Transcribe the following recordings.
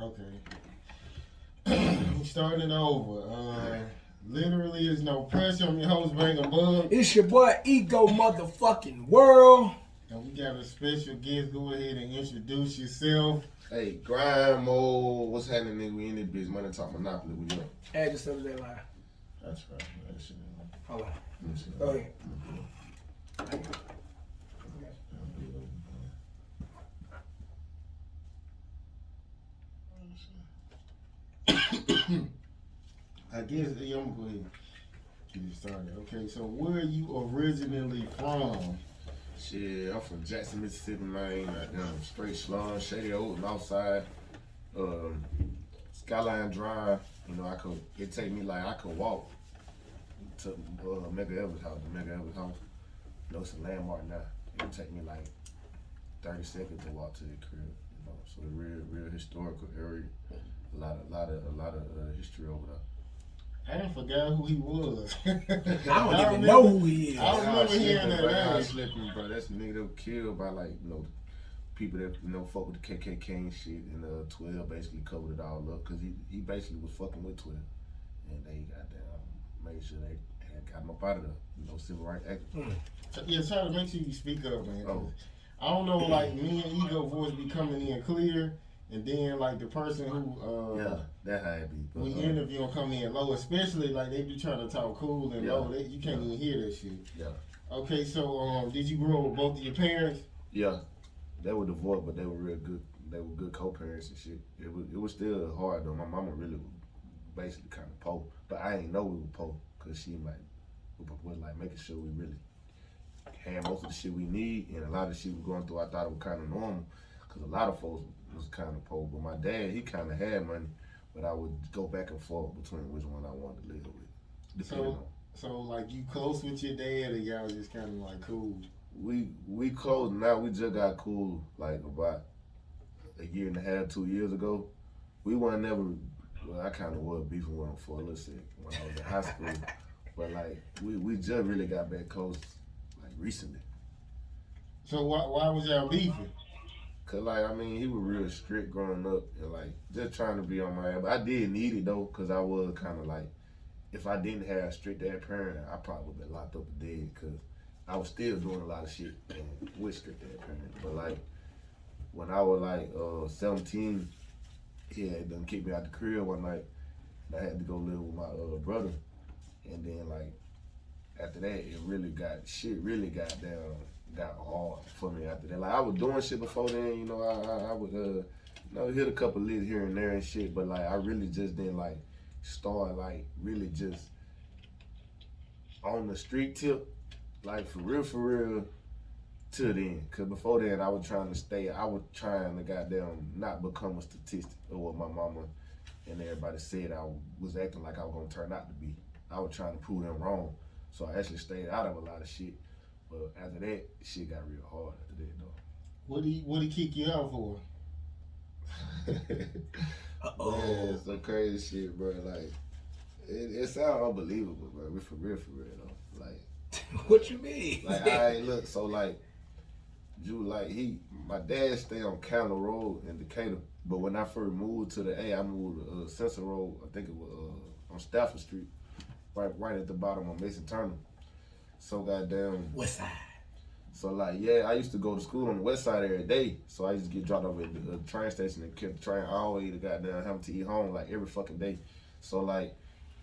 Okay. Starting it over. Literally, there's no pressure on your host, bring a bug. It's your boy Ego motherfucking World. And we got a special guest. Go ahead and introduce yourself. Hey, grind mode. What's happening, nigga? We in this bitch. Money Talk Monopoly. We up. Add yourself to that line. That's right. That shit. Hold on. Go ahead. I guess, I'm going to go ahead and get it started. Okay, so where are you originally from? Shit, I'm from Jackson, Mississippi, man. Goddamn, straight slum, Shady Oak, Northside, Skyline Drive. You know, it take me like I could walk to Mega Evans' house. The Mega Evans' house, you know, it's a landmark now. It would take me like 30 seconds to walk to the crib. You know, so the real historical area. A lot of history over there. I done forgot who he was. I don't even know who he is. I remember hearing that name. Slipping, bro. That's the nigga that was killed by, like, you know, people that, you know, fuck with the KKK and shit. And 12 basically covered it all up because he basically was fucking with 12. And they made sure they had got him up out of the, you know, civil rights act. Yeah, try to make sure you speak up, man. Oh. I don't know, like, me and Ego voice be coming in clear. And then, like, the person who yeah, that how it be. But, we interview and come in low, especially, like, they be trying to talk cool and low. You can't even hear that shit. Yeah. Okay, so did you grow up with both of your parents? Yeah. They were divorced, but they were real good. They were good co-parents and shit. It was still hard, though. My mama really was basically kind of poor. But I ain't know we were poor because she, like, was, like, making sure we really had most of the shit we need. And a lot of the shit we going through, I thought it was kind of normal because a lot of folks was kind of poor, but my dad, he kind of had money, but I would go back and forth between which one I wanted to live with. So like you close with your dad, and y'all just kind of like cool? We close now. We just got cool like about a year and a half, 2 years ago. We weren't never. Well, I kind of was beefing with him for a little second when I was in high school, but like we just really got back close like recently. So why was y'all beefing? Cause like, I mean, he was real strict growing up and like just trying to be on my ass. But I did need it though, cause I was kind of like, if I didn't have a strict ass parent, I probably would have been locked up and dead. Cause I was still doing a lot of shit with strict ass parents. But like, when I was like 17, he had done kicked me out the crib one night, and I had to go live with my brother. And then like, after that, shit really got hard for me after that. Like I was doing shit before then, you know, I would you know, hit a couple licks here and there and shit, but like I really just didn't like start like really just on the street tip, like for real till then. Cause before then I was trying to goddamn not become a statistic of what my mama and everybody said I was acting like I was gonna turn out to be. I was trying to prove them wrong. So I actually stayed out of a lot of shit. But after that, shit got real hard after that, though. What he kick you out for? Man, some crazy shit, bro. Like, it sounds unbelievable, bro. We for real, though. Like, What you mean? like, look, so like, my dad stayed on Counter Road in Decatur, but when I first moved to the I moved to Sensor Road, I think it was on Stafford Street, right at the bottom of Mason Turner. So goddamn. West side. So like, yeah, I used to go to school on the west side every day. So I used to get dropped off at the train station and kept the train all the way to goddamn Hamilton E home like every fucking day. So like,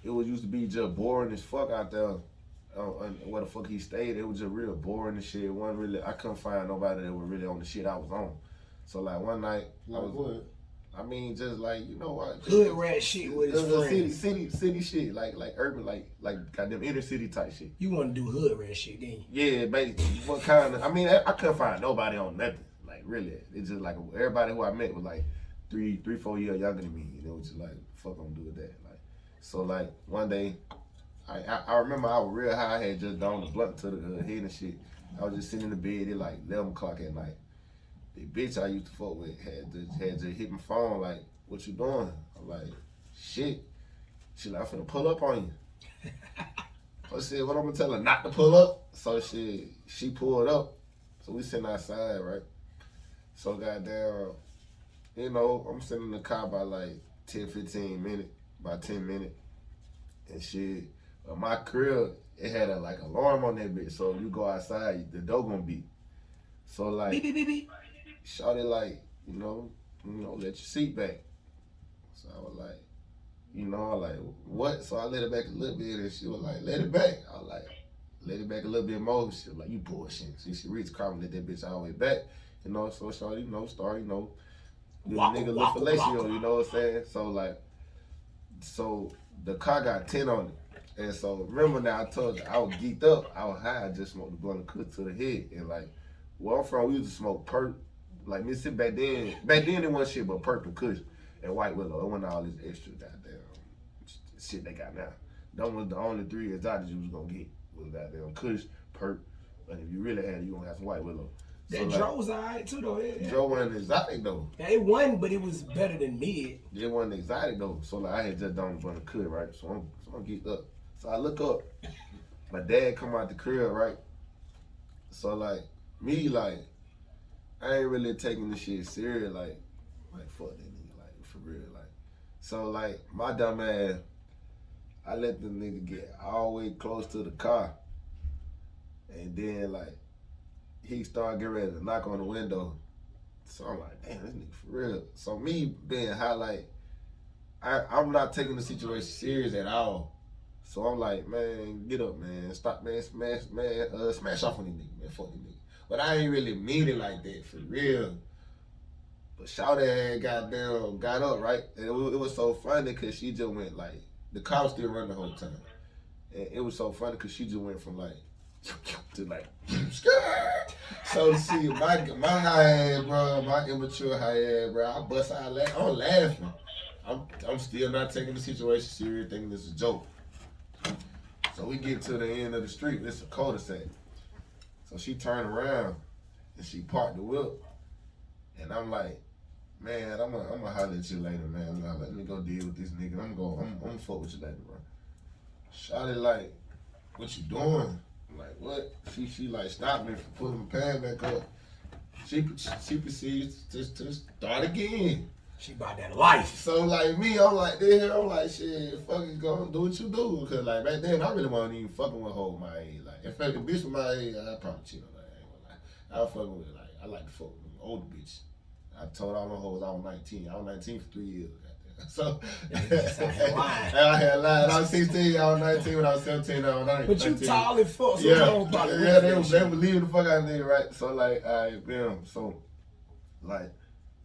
it was used to be just boring as fuck out there. Where the fuck he stayed, it was just real boring and shit. I couldn't find nobody that was really on the shit I was on. So like one night, I mean, just like, you know what? Hood rat shit with his friends. City shit, like urban, like goddamn inner city type shit. You want to do hood rat shit, didn't you? Yeah, basically. What kind of? I mean, I couldn't find nobody on nothing. Like really, it's just like everybody who I met was like 3-4 years younger than me, and it was just like, fuck, I'm doing that. Like, so like one day, I remember I was real high. I had just gone the blunt to the head and shit. I was just sitting in the bed at like 11 o'clock at night. The bitch I used to fuck with had to hit my phone like, what you doing? I'm like, shit. She like, I'm finna pull up on you. I said, what I'm gonna tell her not to pull up? So she pulled up. So we sitting outside, right? So goddamn, you know, I'm sitting in the car by like 10, 15 minutes, by 10 minutes, and shit. My crib, it had a like alarm on that bitch, so you go outside, the door gonna beep. So like, beep, beep, beep, beep. Shawty like, let your seat back. So I was like, what? So I let it back a little bit, and she was like, let it back. I was like, let it back a little bit more. She was like, you bullshit. She reached the car and let that bitch all the way back. So Shawty, start, give the nigga a little fellatio, you know what I'm saying? So the car got 10 on it. And so remember now I told you I was geeked up, I was high, I just smoked the blunt of kush to the head. And like where I'm from, we used to smoke perp. Like Mississippi back then it wasn't shit but perp and kush and white willow. It wasn't all this extra goddamn shit they got now. That was the only 3 exotics you was gonna get was goddamn kush, perp, and if you really had it, you gonna have some white willow. That so, Dro was alright too though. Dro wasn't exotic though. Yeah, it wasn't, but it was better than mid. It wasn't exotic though. So like I had just done a blunt of kush, right? So I'm geeked up. So I look up, my dad come out the crib, right? So like me, like I ain't really taking this shit serious, like fuck that nigga, like for real, like. So like my dumb ass, I let the nigga get all the way close to the car, and then like he started getting ready to knock on the window. So I'm like, damn, this nigga for real. So me being high, like I'm not taking the situation serious at all. So I'm like, man, get up, man. Stop, man. Smash off on these niggas, man. Fuck these niggas. But I ain't really mean it like that, for real. But Shawty goddamn got up, right? And it was so funny because she just went like, the car was still running the whole time. And it was so funny because she just went from like, to like, so to see my high ass, bro, my immature high ass, bro, I bust out laughing. I'm laughing. I'm still not taking the situation serious, thinking this is a joke. So we get to the end of the street. It's a cul-de-sac. So she turned around and she parked the whip. And I'm like, man, I'm gonna holler at you later, man. Let me go deal with this nigga. I'm gonna fuck with you later, bro. Shawty like, what you doing? I'm like, what? She like stopped me from pulling my pants back up. She proceeds to start again. She about that life. So like me, I'm like there. I'm like shit. Fucking go do what you do. Cause like back then I really wasn't even fucking with hoes my age. Like in fact, the bitch with my age, I probably cheat on her. I ain't gonna lie. I was fucking with like I like to fuck with older bitch. I told all my hoes I was 19. I was 19 for 3 years. So I had lied. I had lied. I was 16. I was 19. When I was 17, I was 19. But you tall as fuck. So yeah. They were leaving the fuck out of nigga, right? So like, so like.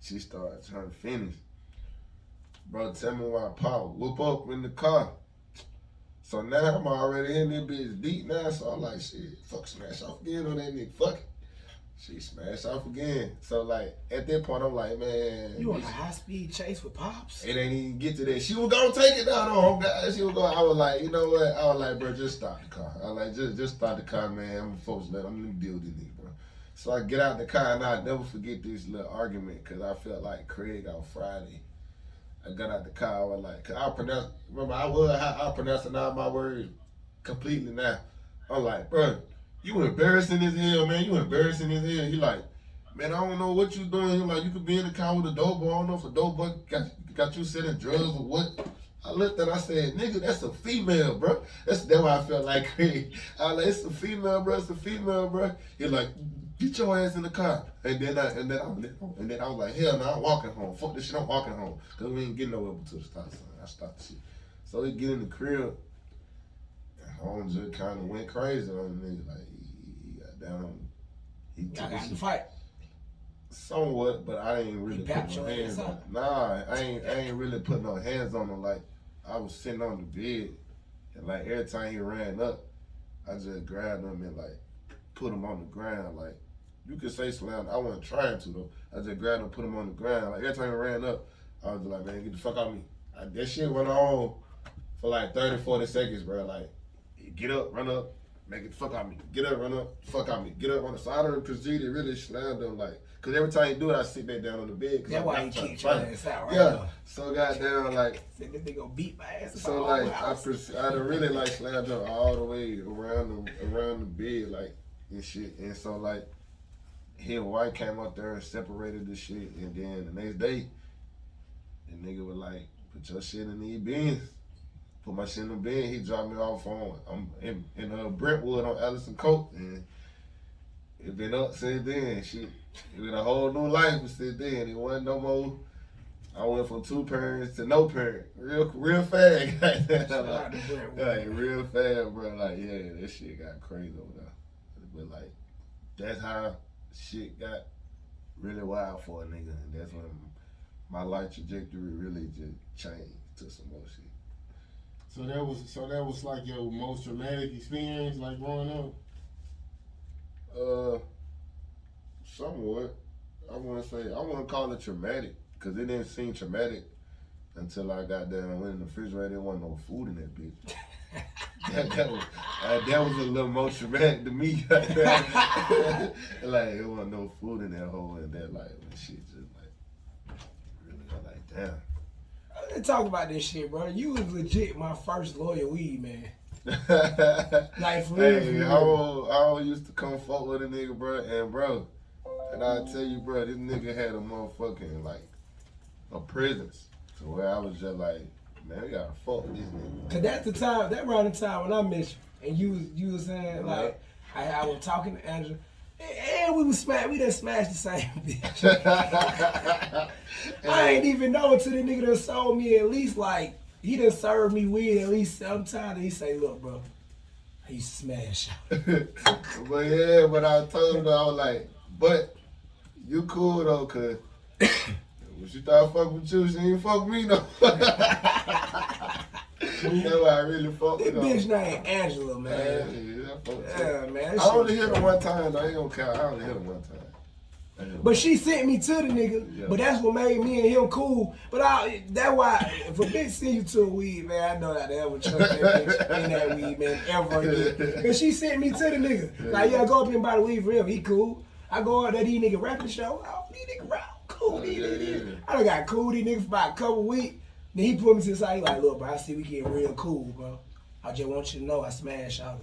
She started trying to finish. Bro, tell me why Pop whoop up in the car. So now I'm already in this bitch deep now, so I'm like, shit, fuck, smash off again on that nigga, fuck it. She smashed off again. So like, at that point, I'm like, man. You on a high-speed chase with Pops? It ain't even get to that. She was gonna take it down on guys. She was going, I was like, you know what? I was like, bro, just stop the car. I was like, just stop the car, man. I'm gonna deal with this nigga, bro. So I get out the car and I'll never forget this little argument because I felt like Craig on Friday. I got out the car, I was like, cause I pronouncing all my words completely now. I'm like, bro, you embarrassing as hell, man. You embarrassing as hell. He like, man, I don't know what you doing. He like, you could be in the car with a dope boy. I don't know if a dope boy got you selling drugs or what. I looked and I said, nigga, that's a female, bro. That's why I felt like Craig. I was like, it's a female, bro. It's a female, bro. He like, get your ass in the car. And then I was like, hell no, I'm walking home. Fuck this shit, I'm walking home. Cause we ain't getting nowhere to the stop sign. I stopped the shit. So he get in the crib. And home just kind of went crazy on the nigga. Like he got down. He got in the fight. Somewhat, but I ain't really put no hands on him. Nah, I ain't really put no hands on him. Like I was sitting on the bed, and like every time he ran up, I just grabbed him and like put him on the ground. Like you could say slam. I wasn't trying to though. I just grabbed him, put him on the ground. Like every time he ran up, I was like, man, get the fuck out of me. That shit went on for like 30, 40 seconds, bro. Like get up, run up, make it fuck out of me. Get up, run up, fuck out of me. Get up, run up. So I done proceeded really slammed him like. Cause every time you do it, I sit back down on the bed. That's why you keep trying to ass out, right? Yeah. Now. So goddamn, like. Said this nigga gonna beat my ass. So like, I done really like slammed him all the way around the bed, like and shit. And so like, his wife came up there and separated the shit, and then the next day, the nigga was like, put your shit in these bins. Put my shit in the bin. He dropped me off on in Brentwood on Allison Court, and it been up since then. Shit, it been a whole new life since then. It wasn't no more. I went from 2 parents to no parent, real fast. Like real fast, bro. Like yeah, that shit got crazy over there. But like, that's how shit got really wild for a nigga, and that's when my life trajectory really just changed to some more shit. So that was like your most traumatic experience, like growing up. Somewhat. I wouldn't call it traumatic, cause it didn't seem traumatic until I got there and went in the refrigerator. There wasn't no food in that bitch. that was a little more traumatic to me. Like there wasn't no food in that hole, and that like when shit just like really got like damn. Let's talk about this shit, bro. You was legit my first loyal weed man. Like for real. Hey, I always used to come fuck with a nigga, bro, and I tell you, bro, this nigga had a motherfucking like a presence to where I was just like, man, we gotta fuck this nigga. Cause that's the time, that around the time when I met you, and you was saying like, I was talking to Angela, and we done smashed the same bitch. I ain't even know until the nigga done sold me at least like, he done served me weed at least sometimes, and he say, look, bro, he smash. But yeah, but I told him, I was like, but you cool though, cause when she started fucking with you, she ain't fuck with me no. That's why I really fuck with her. This bitch named Angela, man. Yeah, man. I only hit her one time, I ain't gonna count. I only hit her one time. But she sent me to the nigga, yeah. But that's what made me and him cool. But that's why, if a bitch send you to a weed, man, I know not to ever trust that bitch in that weed, man, ever again. But she sent me to the nigga. Yeah. Like, yeah, go up here and buy the weed for him, he cool. I go out there, these niggas rapping show, oh, these niggas rap, cool, these niggas. I done got cool, these niggas for about a couple weeks. Then he put me to the side, he like, look, bro, I see we getting real cool, bro. I just want you to know I smash out.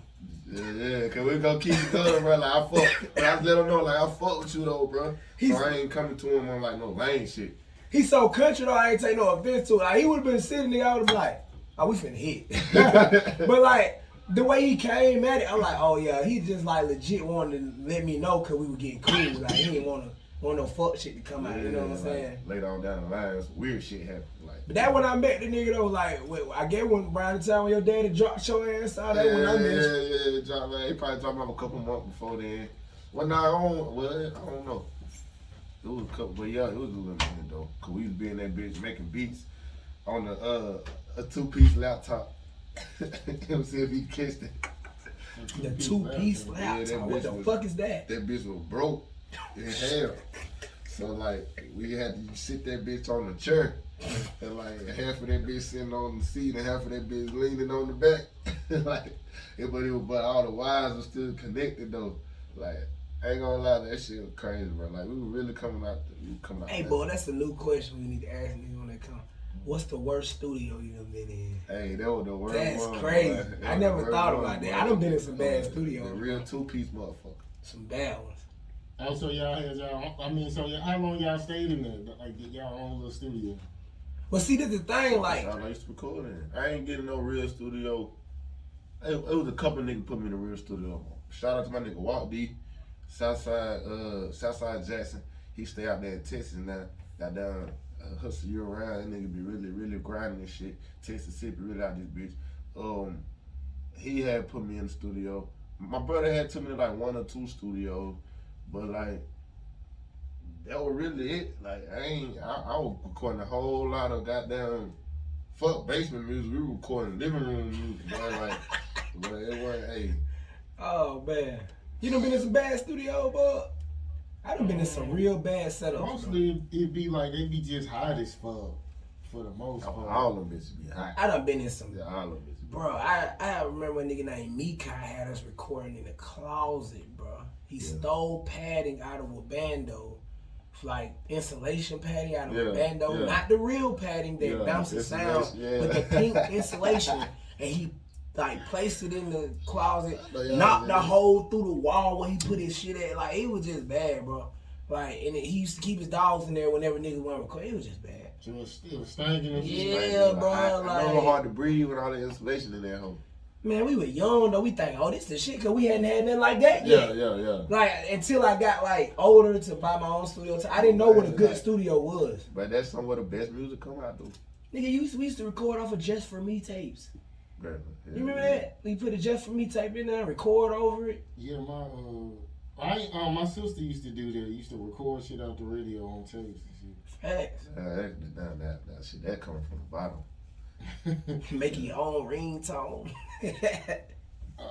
Yeah, cause we gonna keep it going, bro. Like I fuck, but I just let him know, like I fuck with you though, bro. So I ain't coming to him on like no lame shit. He's so country though, I ain't take no offense to it. Like he would have been sitting there, I would have been like, oh, we finna hit. But like the way he came at it, I'm like, oh yeah, he just like legit wanted to let me know, cause we were getting cool. Like he didn't want no fuck shit to come out. You know what I'm saying? Like, later on down the line, some weird shit happened. Like, but that when I met the nigga though, like I guess when around the time when your daddy dropped your ass out, that when I met you. Yeah, dropped, man. He probably dropped off a couple months before then. Well, I don't know. It was a couple, but yeah, it was a little minute though. Cause we was being that bitch making beats on a 2-piece laptop. Him see if he kissed it. The 2-piece laptop. Yeah, what the fuck is that? That bitch was broke in hell. So like we had to sit that bitch on the chair, and like half of that bitch sitting on the seat and half of that bitch leaning on the back. But all the wires were still connected though. Like I ain't gonna lie, that shit was crazy, bro. Like we were really coming out. Hey, boy, that's a new question we need to ask niggas when they come. What's the worst studio you done been in? Hey, that was the worst one. That's crazy. I never thought about that. I done been in some bad studios. The real 2-piece motherfucker. Some bad ones. Oh, so y'all had how long y'all stayed in there? Like y'all own little studio? Well, see, this is the thing, like. I used to record in. I ain't getting no real studio. It was a couple niggas put me in a real studio. Shout out to my nigga Walt D, Southside Jackson. He stay out there in Texas now. Got down hustle year round. That nigga be really, really grinding this shit. Mississippi, really out this bitch. He had put me in the studio. My brother had took me to like 1 or 2 studios. But like, that was really it. Like I was recording a whole lot of goddamn fuck basement music. We were recording living room music, man. Like, but it wasn't, hey. Oh man, you done been in some bad studio, bud? I done been in some real bad setups. Mostly it be like they be just hot as fuck for the most part. All them bitches be hot. I done been in some. Yeah, all them bitches. Bro, I remember a nigga named Mika had us recording in the closet, bro. He stole padding out of a bando, like insulation padding out of a bando, not the real padding that bounces sound, but the pink insulation. And he like placed it in the closet, Oh, yeah, knocked yeah. the hole through the wall where he put his shit at. Like, it was just bad, bro. Like, and he used to keep his dogs in there whenever niggas went to record. It was just bad. It was stinking and Yeah, shit. bro. I know Like, it's hard to breathe with all the insulation in that hole. man, we were young though. We think, oh, this the shit, cause we hadn't had nothing like that yet. Yeah. Like, until I got like older to buy my own studio, I didn't know what a good studio was. But that's some where the best music come out though. Nigga, we used to record off of Just For Me tapes. Yeah, You remember that? We put a Just For Me tape in there, record over it. Yeah, my sister used to do that. Used to record shit out the radio on tapes and Facts. that shit that coming from the bottom. shit. Making your own ringtone.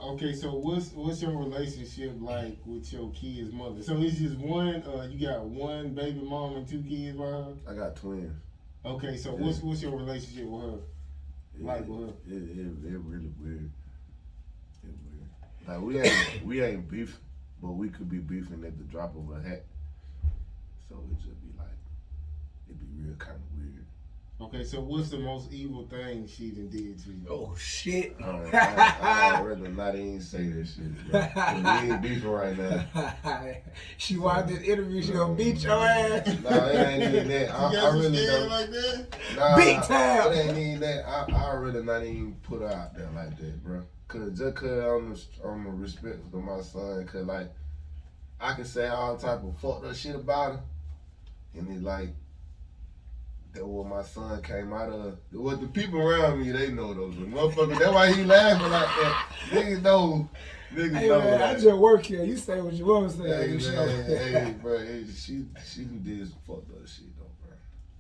Okay, so what's your relationship like with your kid's mother? So it's just one. You got one baby mom and 2 kids by her. I got twins. Okay, so what's your relationship with her? Like with her? It really weird. It weird. Like we ain't beef, but we could be beefing at the drop of a hat. So it just be like it'd be real kind of weird. Okay, so what's the most evil thing she done did to you? Oh shit. I'd rather not even say that shit, bro. 'Cause we ain't beefing right now. She watched this interview, she gonna beat your ass. Nah, it ain't even that. I really scared don't. like that? Nah, Big time. It ain't even that. I really not even put her out there like that, bro. Cause on the respect for my son, cause like I can say all type of fucked up shit about her, and it's like that what my son came out of. What the people around me, they know those motherfuckers. That's why he laughing like that. Niggas know. Hey Know. man, I Like, just work here. You say what you want to say. hey, on the man, show. hey, bro. She did some fucked up shit though,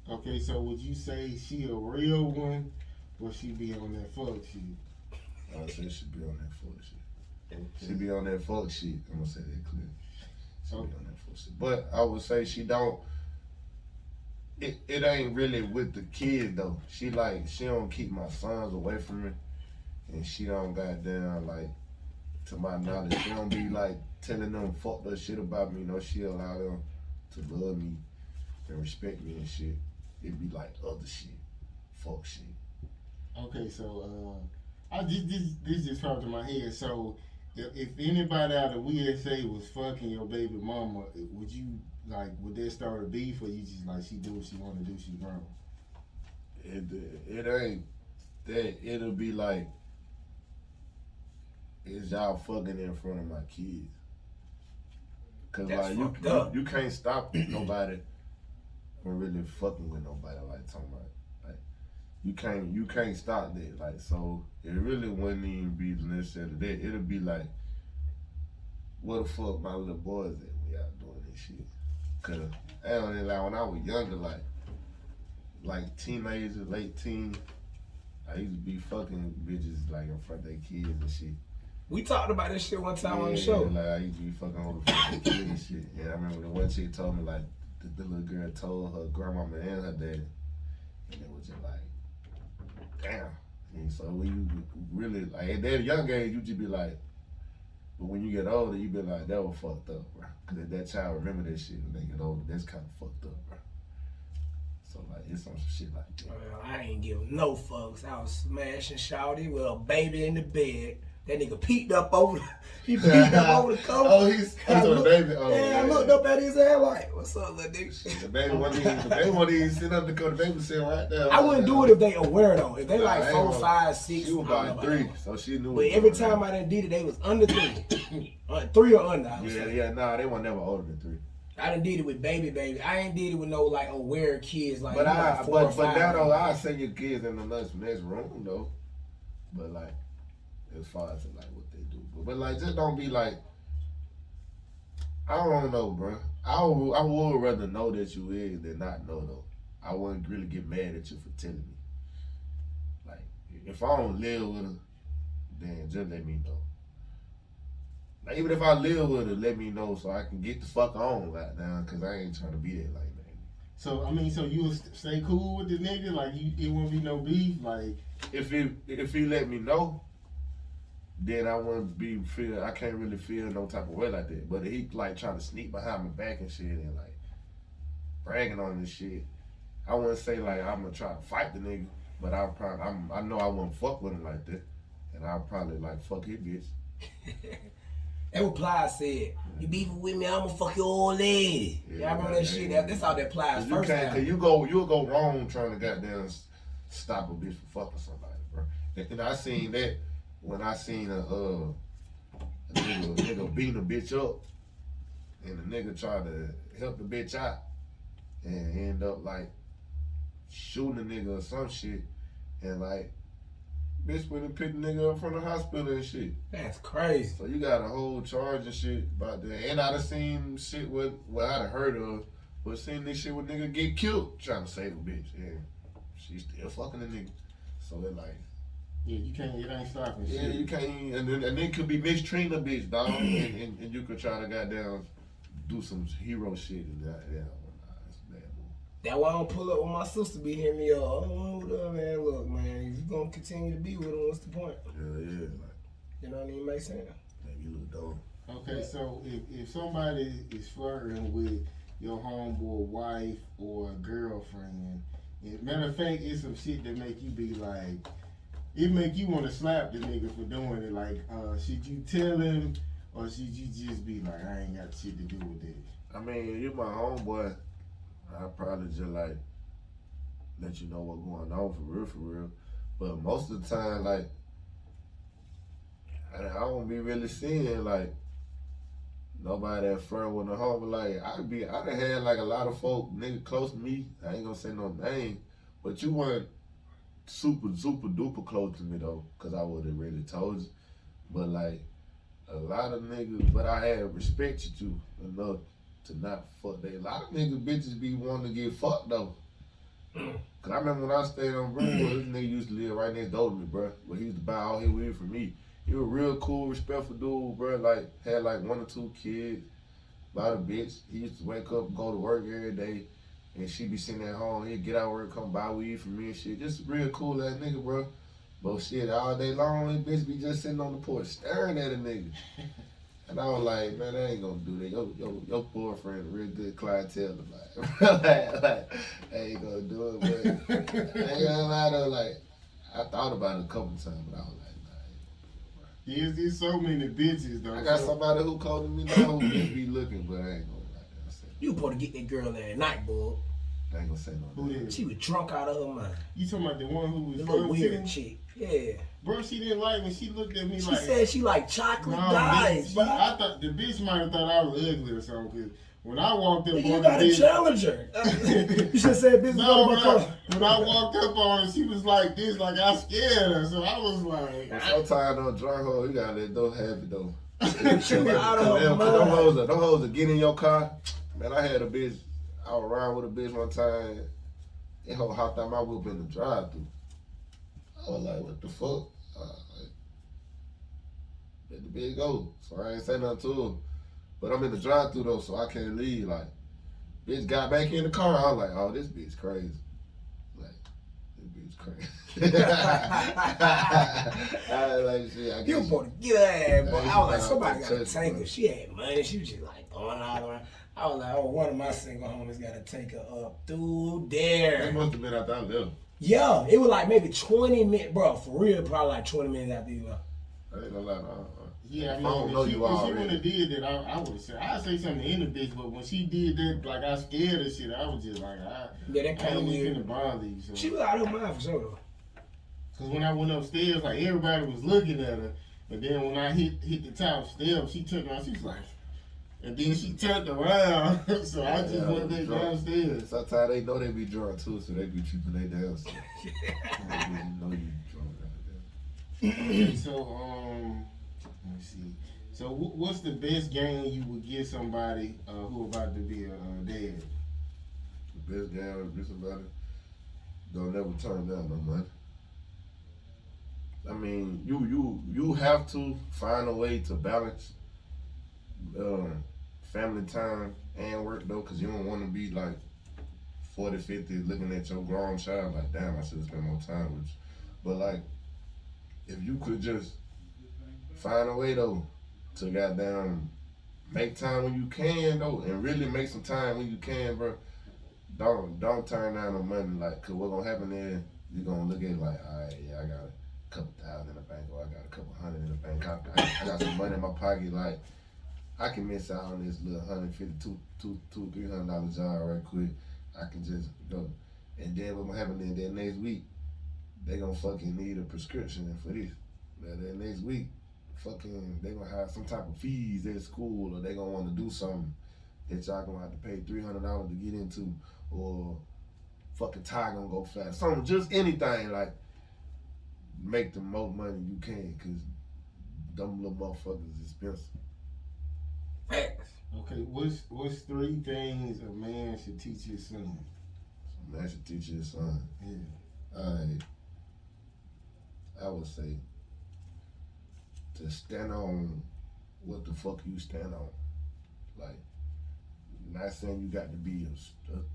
bro. Okay, so would you say she a real one, or she be on that fuck shit? I would say she be on that fuck shit. She be on that fuck shit. I'm gonna say that clear. She be on that fuck shit. But I would say she don't. It ain't really with the kid though. She don't keep my sons away from me, and she don't goddamn like, to my knowledge, she don't be like telling them fucked up shit about me. No, she allow them to love me and respect me and shit. It be like other shit, fuck shit. Okay, so this just popped in my head. So if anybody out of WSA was fucking your baby mama, would you would that start a beef, or you just like she do what she want to do, she grown? It ain't that. It'll be like, is y'all fucking in front of my kids? Cause That's like fucked up. you can't stop nobody from really fucking with nobody, like talking about like you can't stop that. Like, so it really wouldn't even be necessarily that. It'll be like, what the fuck my little boys at when y'all doing this shit? Cause I don't know, like when I was younger, like teenagers, late teen, I used to be fucking bitches like in front of their kids and shit. We talked about this shit one time on the show. Like I used to be fucking on the fucking kids and shit. And I remember the one chick told me like the little girl told her grandmama and her daddy, and it was just like, damn. And so when you really like at that young age, you just be like, but when you get older, you be like, that was fucked up, bro. Cause if that child remember that shit when they get older, that's kind of fucked up, bro. So like, it's some shit like that. Well, I ain't give no fucks. I was smashing shawty with a baby in the bed. That nigga peeked up over the cover. Oh, he's the baby. Oh, yeah, I looked up at his head like, what's up, little nigga? The baby wasn't even sitting up the cover. The baby was sitting right there. I wouldn't do it if they aware though. If they like I 4, ain't 5, 6. She was about 3, so she knew. But every time I done did it, they was under 3. 3 or under, I would say. Yeah, nah, they were never older than 3. I done did it with baby. I ain't did it with no like aware kids like. But like 4 or 5. but now though, I send your kids in the next room though. But like, as far as like what they do, but like just don't be like, I don't know, bro. I would rather know that you is than not know though. I wouldn't really get mad at you for telling me. Like, if I don't live with her, then just let me know. Like, even if I live with her, let me know so I can get the fuck on right now, cause I ain't trying to be there like that. So I mean, so you'll stay cool with the nigga? Like, it won't be no beef? Like, if he let me know, then I wouldn't I can't really feel no type of way like that. But if he like trying to sneak behind my back and shit and like bragging on this shit, I wouldn't say like I'm gonna try to fight the nigga, but I know I wouldn't fuck with him like that. and I'll probably like fuck his bitch. That what Plies said. You beefing with me, I'ma fuck your old lady. Yeah, Y'all remember that shit? That's how that Plies Cause first time. Cause you'll go wrong trying to goddamn stop a bitch from fucking somebody, bro. And I seen that when I seen a nigga beating a bitch up, and the nigga tried to help the bitch out, and end up like shooting a nigga or some shit, and like bitch went and picked the nigga up from the hospital and shit. That's crazy. So you got a whole charge and shit about that. And I done seen shit what I done heard of, but seen this shit with nigga get killed trying to save the bitch. And she still fucking the nigga. So it like, yeah, you can't, it ain't stopping shit. yeah, you can't, and then could be mistreating a bitch, dog. and you could try to goddamn do some hero shit and that. Yeah, it's bad, boy. That's why I don't pull up when my sister be hitting me up. Oh, what up, man? Look, man, if you gonna continue to be with him, what's the point? Yeah, like, You know what I mean? Make sense. man, you look dumb. Okay, so if somebody is flirting with your homeboy wife or girlfriend, matter of fact, it's some shit that make you be like, it make you want to slap the nigga for doing it. Like, should you tell him or should you just be like, I ain't got shit to do with this? I mean, you my homeboy. I'll probably just like let you know what's going on for real. But most of the time, like, I don't be really seeing like nobody that flirt with a homie. Like I done had like a lot of folk nigga close to me. I ain't gonna say no name, but you weren't super duper close to me though, cause I would have really told you. But like a lot of niggas, but I had respect you enough to not fuck they. A lot of niggas bitches be wanting to get fucked though. Cause I remember when I stayed on Brooklyn, this nigga used to live right next door to me, bro. But he used to buy all his weed from me. He was a real cool, respectful dude, bro. Like had like 1 or 2 kids. About a bitch. He used to wake up, go to work every day, and she be sitting at home. He'd get out of work, come buy weed from me and shit. Just a real cool ass nigga, bro. But shit, all day long, this bitch be just sitting on the porch staring at a nigga. And I was like, man, I ain't gonna do that. Your boyfriend a real good clientele. Like, I ain't gonna do it, but I ain't gonna lie though, like, I thought about it a couple times, but I was like, nah. There's so many bitches though. I got somebody who called to me now who just be looking, but I ain't gonna lie. You supposed to get that girl there at night, boy. I ain't gonna say no. Who is? She was drunk out of her mind. You talking about the one who was The little weird flirting? chick. Yeah. Bro, she didn't like when she looked at me She like. said she like chocolate No, guys, bro. I thought the bitch might have thought I was ugly or something. Cause when I walked up You on the gotta bitch, challenge her. You should have said, bitch, no, what about when I walked up on her, she was like this, like I scared her. So I was like, But sometimes on drunk hoe, you gotta let those have it though. She was out of her Them hoes that get in your car. Man, I had a bitch. I was around with a bitch one time. That hoe hopped out my whip in the drive-thru. I was like, what the fuck? Let the bitch go. So I ain't say nothing to her. But I'm in the drive-thru though, so I can't leave. Like, bitch got back in the car. I was like, oh, this bitch crazy. Like, this bitch crazy. I was like, shit, I guess You supposed to get her ass, boy. I was like, Nah, somebody touch gotta it, take bro. her. She had money. She was just like throwing all around. I was like, oh, one of my single homies gotta take her up through That there. must have been after I left. Yeah, it was like maybe 20 minutes, bro. For real, probably like 20 minutes after you left. I ain't gonna lie. yeah, I I don't mean, know if she you wouldn't already. have did that, I would have said, I'd say something to any bitch, but when she did that, like I scared her shit, I was just like, Yeah, that I kind of ain't even weird. finna bother you. So. She was out of her mind for sure, though. Cause when I went upstairs, like everybody was looking at her, but then when I hit the top step, she turned around, she was like, and then she turned around, so I just went back downstairs. Sometimes they know they be drunk too, so they be tripping they down. So. They know you drunk out there. Okay, so let me see. So what's the best game you would give somebody who about to be a dad? The best game would be somebody don't never turn down no money. I mean, you have to find a way to balance family time and work though, cause you don't want to be like 40, 50 looking at your grown child like, damn, I should have spent more time with you. But like, if you could just find a way though to goddamn make time when you can though, and really make some time when you can, bro. Don't turn down no money, like, cause what's gonna happen is you're gonna look at it like, alright, yeah, I got it. couple thousand in the bank, or I got a couple hundred in the bank. I got some money in my pocket, like I can miss out on this little $150, $300 job right quick. I can just go. And then what's happening that next week, they gonna fucking need a prescription for this. That next week, fucking, they gonna have some type of fees at school, or they gonna wanna do something that y'all gonna have to pay $300 to get into, or fucking tie gonna go flat. Something, just anything, like, make the most money you can, cause them little motherfuckers expensive. Facts. Okay, what's 3 things a man should teach his son? A man should teach his son. Yeah. I would say to stand on what the fuck you stand on. Like, not saying you got to be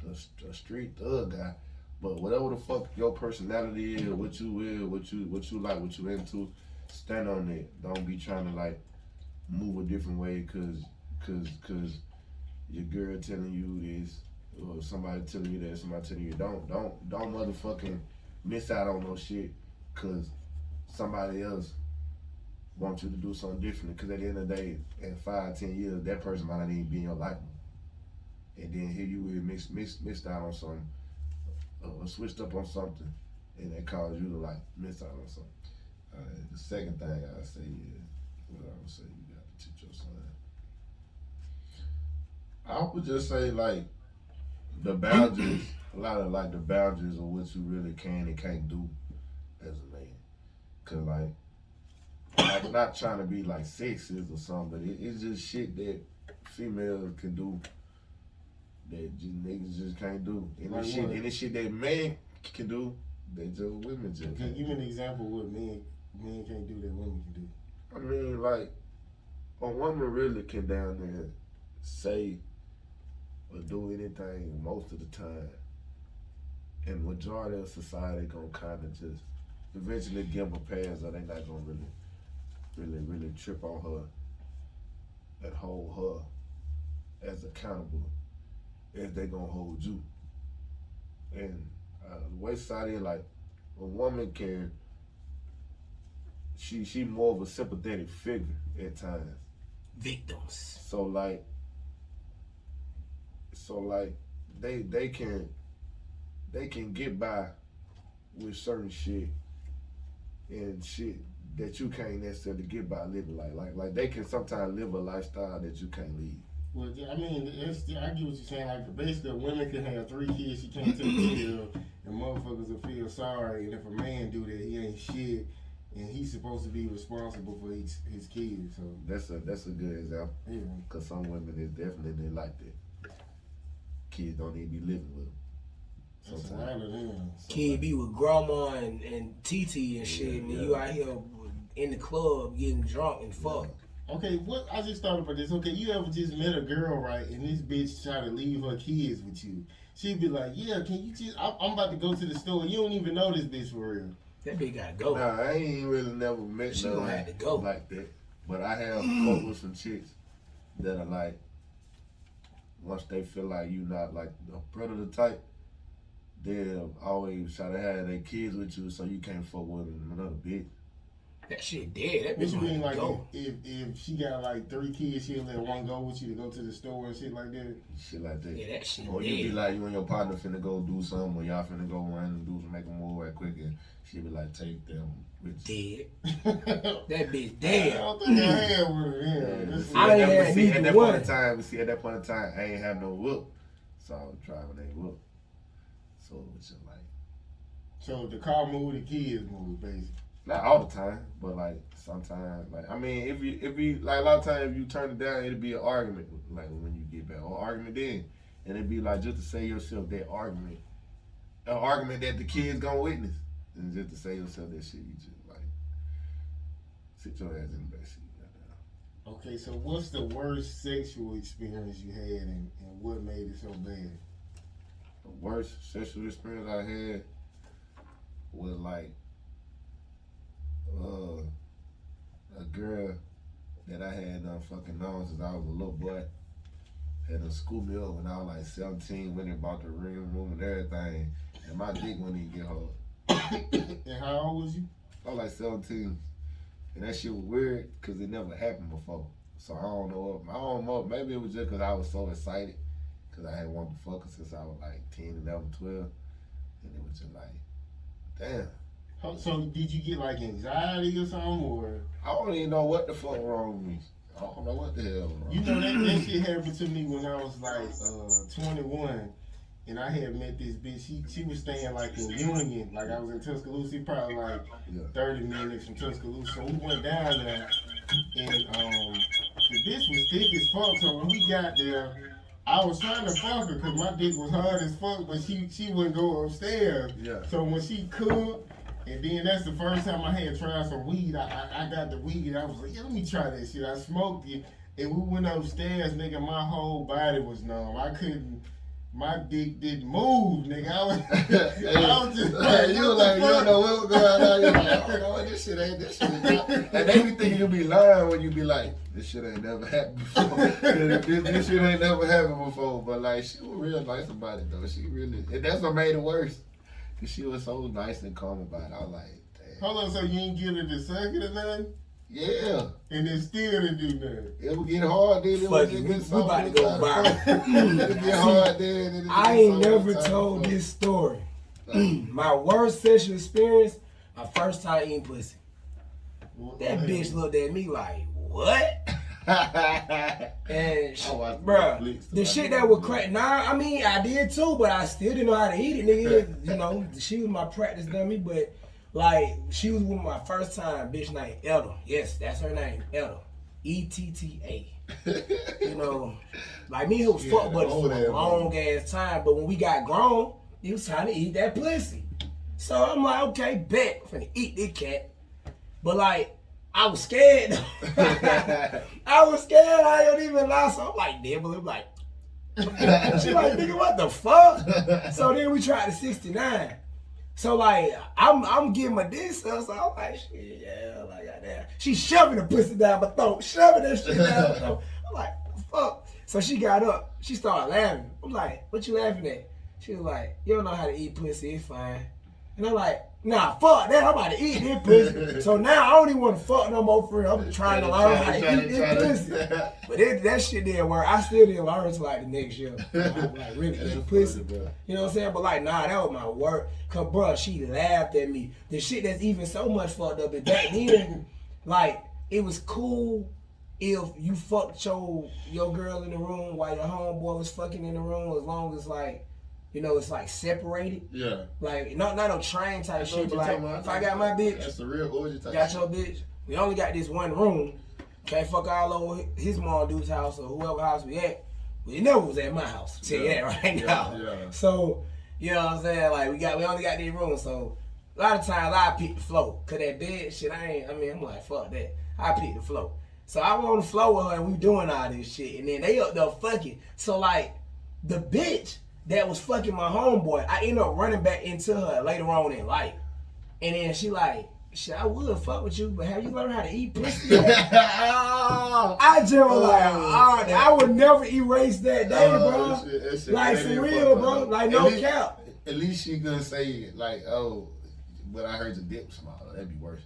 a street thug guy, but whatever the fuck your personality is, what you will, what you like, what you into, stand on it. Don't be trying to like move a different way cause your girl telling you this, or somebody telling you that, somebody telling you don't motherfucking miss out on no shit cause somebody else wants you to do something different. Cause at the end of the day, in 5-10 years, that person might not even be in your life. And then here you will missed out on something, or switched up on something, and that caused you to like miss out on something. The second thing I say is, what I would say, you got to teach your son. I would just say like the boundaries, a lot of like the boundaries of what you really can and can't do as a man. Cause like not trying to be like sexist or something, but it's just shit that females can do that just niggas just can't do. And Like the shit that men can do, that just women just Okay, can't. give me an example of what men can't do that women can do. I mean, like, a woman really can down there say or do anything most of the time. And majority of society gonna kind of just eventually give them a pass, or they not gonna really trip on her and hold her as accountable as they gonna hold you. And the way society, like, a woman can, she more of a sympathetic figure at times. Victims. So like they can get by with certain shit and shit that you can't necessarily get by living like they can sometimes live a lifestyle that you can't live. Well, I mean, I get what you're saying. Like, basically, a woman can have 3 kids she can't take care of, and motherfuckers will feel sorry. And if a man do that, he ain't shit, and he's supposed to be responsible for his kids. So That's a good example. yeah, Cause some women is definitely like that. Kids don't need to be living with them. that's a lot of them. Kid be with grandma and TT and shit, and then you out here in the club getting drunk and fuck. Okay, what I just thought about this. Okay, you ever just met a girl, right, and this bitch try to leave her kids with you? She'd be like, "Yeah, can you just? I'm about to go to the store. You don't even know this bitch for real." That bitch gotta go. Nah, I ain't really never met She no gonna have to go. like that. But I have fucked with some chicks that are like, once they feel like you not like a predator type, they'll always try to have their kids with you so you can't fuck with another bitch. That shit dead. That What bitch you mean, gonna like, go. if she got like 3 kids, she'll let one go with you to go to the store and shit like that? Shit like that. Yeah, that shit Or you be dead. like, you and your partner finna go do something, or y'all finna go run and do some, make a move right quick, and she be like, take them with you. Dead. That bitch I dead. don't think I had one of them. Yeah, This see, is- I ain't at had neither that one. point in time, at that point in time, I ain't have no whoop, so I was driving a whoop. So it's just like, So the car move, the kids move, basically. not all the time, but like sometimes, like I mean, if you like a lot of times if you turn it down, it'll be an argument, like when you get back, or argument then, and it'd be like just to say yourself that argument, an argument that the kids gonna witness, and just to say yourself that shit, you just like sit your ass in the back seat. Goddamn. Okay, so what's the worst sexual experience you had, and what made it so bad? The worst sexual experience I had was like a girl that I had fucking known since I was a little boy. Had to school me up when I was like 17, went and bought the room and everything, and my dick wouldn't even get hard. And how old was you? I was like 17. And that shit was weird because it never happened before. So I don't know. Maybe it was just because I was so excited because I had wanted to fuck her since I was like 10, 11, 12. And it was just like, damn. So did you get like anxiety or something, or? I don't even know what the fuck wrong with me. I don't know what the hell wrong. You know that shit happened to me when I was like 21, and I had met this bitch. She was staying like in Union, like I was in Tuscaloosa, probably like 30 minutes from Tuscaloosa. So we went down there, and the bitch was thick as fuck. So when we got there, I was trying to fuck her because my dick was hard as fuck, but she wouldn't go upstairs. Yeah. So when she cooked. And then that's the first time I had tried some weed. I got the weed. I was like, yeah, let me try that shit. I smoked it. And we went upstairs, nigga. My whole body was numb. I couldn't, my dick didn't move, nigga. I was just like, you don't know what was going on. You're like, I don't know, this shit is not. And they be thinking you be lying when you be like, this shit ain't never happened before. this shit ain't never happened before. But like, she was real nice about it though. She really, and that's what made it worse. She was so nice and calm about it. I was like, damn. Hold on, so you ain't get her to suck it or nothing? Yeah. And it still didn't do nothing. It would get hard then. Fuck it, we about to go viral. It'll get hard then. I ain't never told this story. My worst sexual experience, my first time eating pussy. That bitch looked at me like, what? And bruh, the shit that was crack. Nah, I mean I did too, but I still didn't know how to eat it, nigga. You know, she was my practice dummy, but like she was with my first time bitch named Etta. Yes, that's her name, Etta. ETTA. You know, like me and her was fuck buddies for a long ass time, but when we got grown, it was time to eat that pussy. So I'm like, okay, bet, I'm finna eat this cat. But like, I was scared. I was scared. I don't even lie. So I'm like, nibble. I'm like, she like, nigga, what the fuck? So then we tried the 69. So like, I'm getting my dick sucked. So I'm like, shit, yeah, like that. She shoving the pussy down my throat, shoving that shit down my throat. I'm like, fuck. So she got up. She started laughing. I'm like, what you laughing at? She was like, you don't know how to eat pussy. It's fine. And I'm like, nah, fuck that. I'm about to eat this pussy. So now I don't even want to fuck no more for real. I'm trying to learn how to eat this pussy. But that shit didn't work. I still didn't learn until like the next year. Like really eat pussy. You know what I'm saying? But like, nah, that was my work. Cause bruh, she laughed at me. The shit that's even so much fucked up is back then, like, it was cool if you fucked your girl in the room while your homeboy was fucking in the room, as long as like, you know, it's like separated. Yeah. Like, not no train type shit, but like, if I got my bitch, that's the real origin type got your bitch, we only got this one room. Can't fuck all over his mom dude's house or whoever house we at. But it never was at my house. I'll tell you that right now. Yeah. So, you know what I'm saying? Like, we only got this room, so a lot of times I pick the floor. Cause that bed shit, I'm like, fuck that. I pick the floor. So I was on the floor with her and we doing all this shit. And then they up there fucking. So like, the bitch that was fucking my homeboy, I ended up running back into her later on in life. And then she like, shit, I would fuck with you, but have you learned how to eat pussy yet? I just was like, I would never erase that day, bro. That shit like, for real, bro. Like, no cap. At least she could say, like, oh, but I heard your dick small. That'd be worse.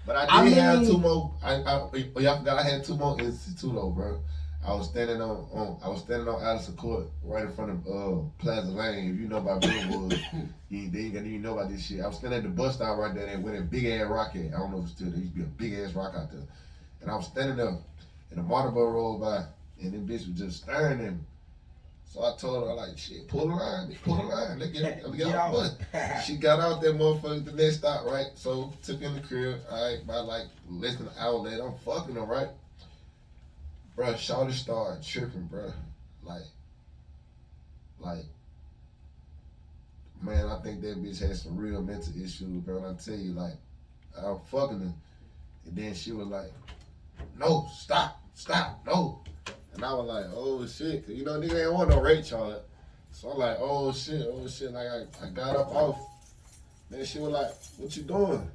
But I did have two more. Y'all forgot I had two more instances too, though, bro. I was standing on Addison Court, right in front of Plaza Lane. If you know about Greenwood, you ain't even know about this shit. I was standing at the bus stop right there, and where that big ass rock at. I don't know if it's still there. Used to be a big ass rock out there. And I was standing there, and the motor boat rolled by, and this bitch was just staring at me. So I told her, like, shit, pull the line, let's get out the bus. She got out that motherfucker the next stop, right? So took in the crib, all right, by like less than an hour later, I'm fucking her, right? Bruh, shawty started tripping, bruh. Like, man, I think that bitch had some real mental issues, bro. And I tell you, like, I'm fucking her. And then she was like, no, stop, no. And I was like, oh shit, cause you know, nigga ain't want no rape charge. So I'm like, oh shit. Like, I got up off. Then she was like, what you doing?